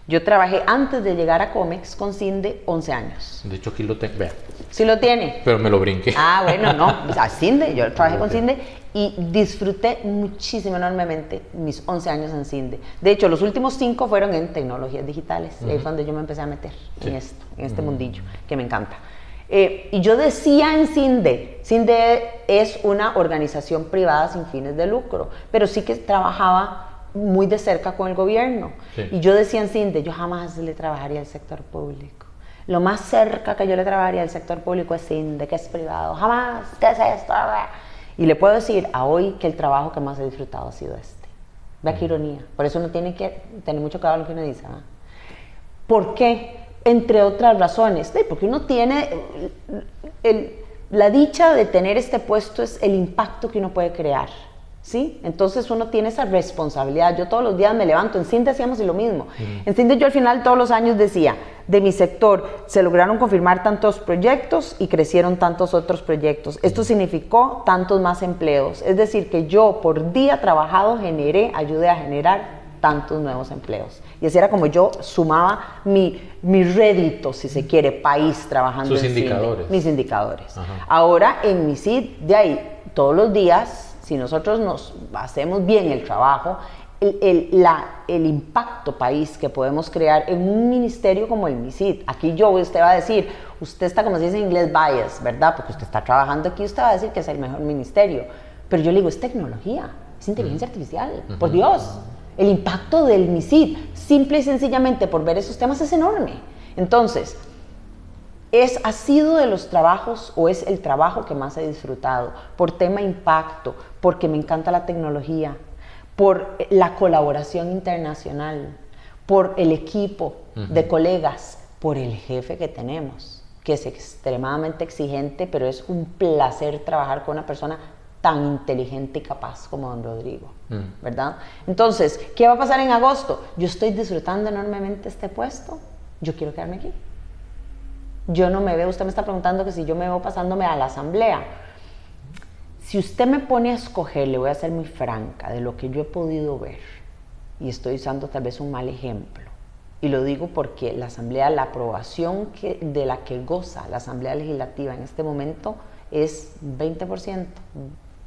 Yo trabajé antes de llegar a Comex con CINDE 11 años. De hecho, aquí lo tengo. Vea. ¿Sí lo tiene? Pero me lo brinqué. Ah, bueno, no. O sea, CINDE, yo trabajé con CINDE y disfruté muchísimo, enormemente mis 11 años en CINDE. De hecho, los últimos 5 fueron en tecnologías digitales. Ahí fue donde yo me empecé a meter en este mundillo, que me encanta. Y yo decía en CINDE es una organización privada sin fines de lucro, pero sí que trabajaba muy de cerca con el gobierno. Y yo decía en CINDE, yo jamás le trabajaría al sector público. Lo más cerca que yo le trabajaría al sector público es CINDE, que es privado. Jamás, ¿qué es esto? Y le puedo decir a hoy que el trabajo que más he disfrutado ha sido este. Vea qué ironía. Por eso uno tiene que tener mucho cuidado con lo que uno dice. ¿Por qué? Entre otras razones. Porque uno tiene la dicha de tener este puesto es el impacto que uno puede crear ¿sí? Entonces uno tiene esa responsabilidad. Yo todos los días me levanto, en CIN decíamos lo mismo. En CIN yo al final todos los años decía, de mi sector se lograron confirmar tantos proyectos y crecieron tantos otros proyectos. Esto significó tantos más empleos. Es decir, que yo por día trabajado ayudé a generar tantos nuevos empleos. Y así era como yo sumaba mi rédito, si se quiere, país trabajando sus en indicadores. mis indicadores. Ajá. Ahora en mi CID, de ahí, todos los días, si nosotros nos hacemos bien el trabajo, el impacto país que podemos crear en un ministerio como el MISID. Aquí usted va a decir, usted está, como se dice en inglés, bias, ¿verdad? Porque usted está trabajando aquí, usted va a decir que es el mejor ministerio. Pero yo le digo, es tecnología, es inteligencia artificial, por Dios. El impacto del MISID, simple y sencillamente por ver esos temas, es enorme. Entonces, ha sido de los trabajos, o es el trabajo que más he disfrutado, por tema impacto, porque me encanta la tecnología, por la colaboración internacional, por el equipo de colegas, por el jefe que tenemos, que es extremadamente exigente, pero es un placer trabajar con una persona tan inteligente y capaz como don Rodrigo, ¿verdad? Entonces, ¿qué va a pasar en agosto? Yo estoy disfrutando enormemente este puesto, yo quiero quedarme aquí. Yo no me veo, usted me está preguntando que si yo me veo pasándome a la asamblea. Si usted me pone a escoger, le voy a ser muy franca, de lo que yo he podido ver, y estoy usando tal vez un mal ejemplo, y lo digo porque la asamblea, la aprobación de la que goza la asamblea legislativa en este momento es 20%,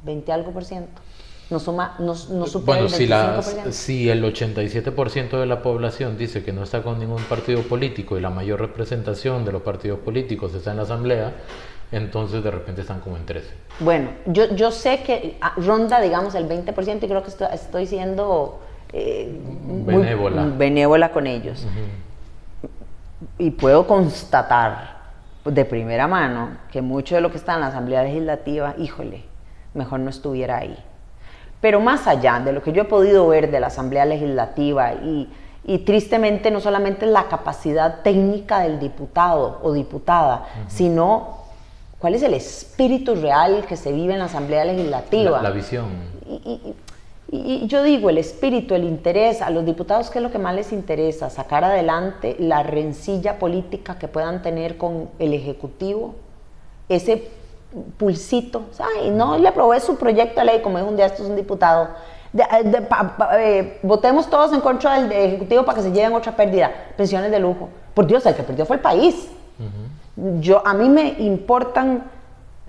20 algo por ciento. No supera bueno, el 25%. si el 87% de la población dice que no está con ningún partido político y la mayor representación de los partidos políticos está en la asamblea, entonces de repente están como en 13. Bueno, yo sé que ronda, digamos, el 20% y creo que estoy siendo benévola. Muy benévola con ellos. Y puedo constatar de primera mano que mucho de lo que está en la Asamblea Legislativa, híjole, mejor no estuviera ahí. Pero más allá de lo que yo he podido ver de la Asamblea Legislativa y tristemente no solamente la capacidad técnica del diputado o diputada, sino cuál es el espíritu real que se vive en la Asamblea Legislativa. La visión. Y yo digo, el espíritu, el interés, a los diputados, ¿qué es lo que más les interesa? Sacar adelante la rencilla política que puedan tener con el Ejecutivo, ese pulsito, ay, no le aprobé su proyecto de ley, como dijo un día, esto es un diputado, votemos todos en contra del Ejecutivo para que se lleven otra pérdida, pensiones de lujo. Por Dios, el que perdió fue el país. A mí me importan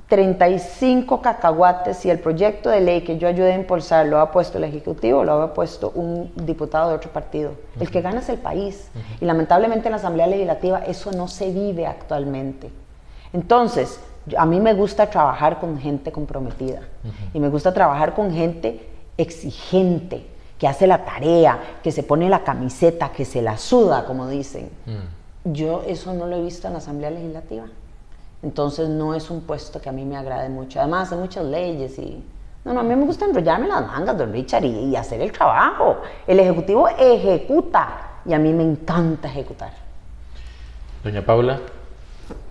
35 cacahuates si el proyecto de ley que yo ayudé a impulsar lo ha puesto el Ejecutivo o lo ha puesto un diputado de otro partido. El que gana es el país. Y lamentablemente en la Asamblea Legislativa eso no se vive actualmente. Entonces, a mí me gusta trabajar con gente comprometida y me gusta trabajar con gente exigente, que hace la tarea, que se pone la camiseta, que se la suda, como dicen. Yo eso no lo he visto en la Asamblea Legislativa. Entonces no es un puesto que a mí me agrade mucho. Además, hay muchas leyes y... No, a mí me gusta enrollarme las mangas, don Richard, y hacer el trabajo. El Ejecutivo ejecuta y a mí me encanta ejecutar. Doña Paula,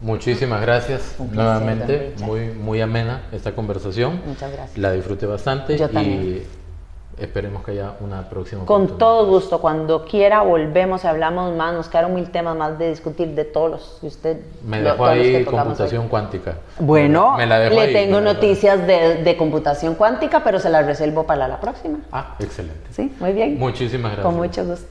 muchísimas gracias nuevamente, muy amena esta conversación. Muchas gracias. La disfruté bastante. Yo también. Y esperemos que haya una próxima oportunidad. Con todo gusto, cuando quiera volvemos y hablamos más, nos quedaron 1000 temas más de discutir de todos los que usted... Me dejó ahí computación cuántica. Bueno, me la dejó le ahí, tengo noticias de computación cuántica, pero se las reservo para la próxima. Ah, excelente. Sí, muy bien. Muchísimas gracias. Con mucho gusto.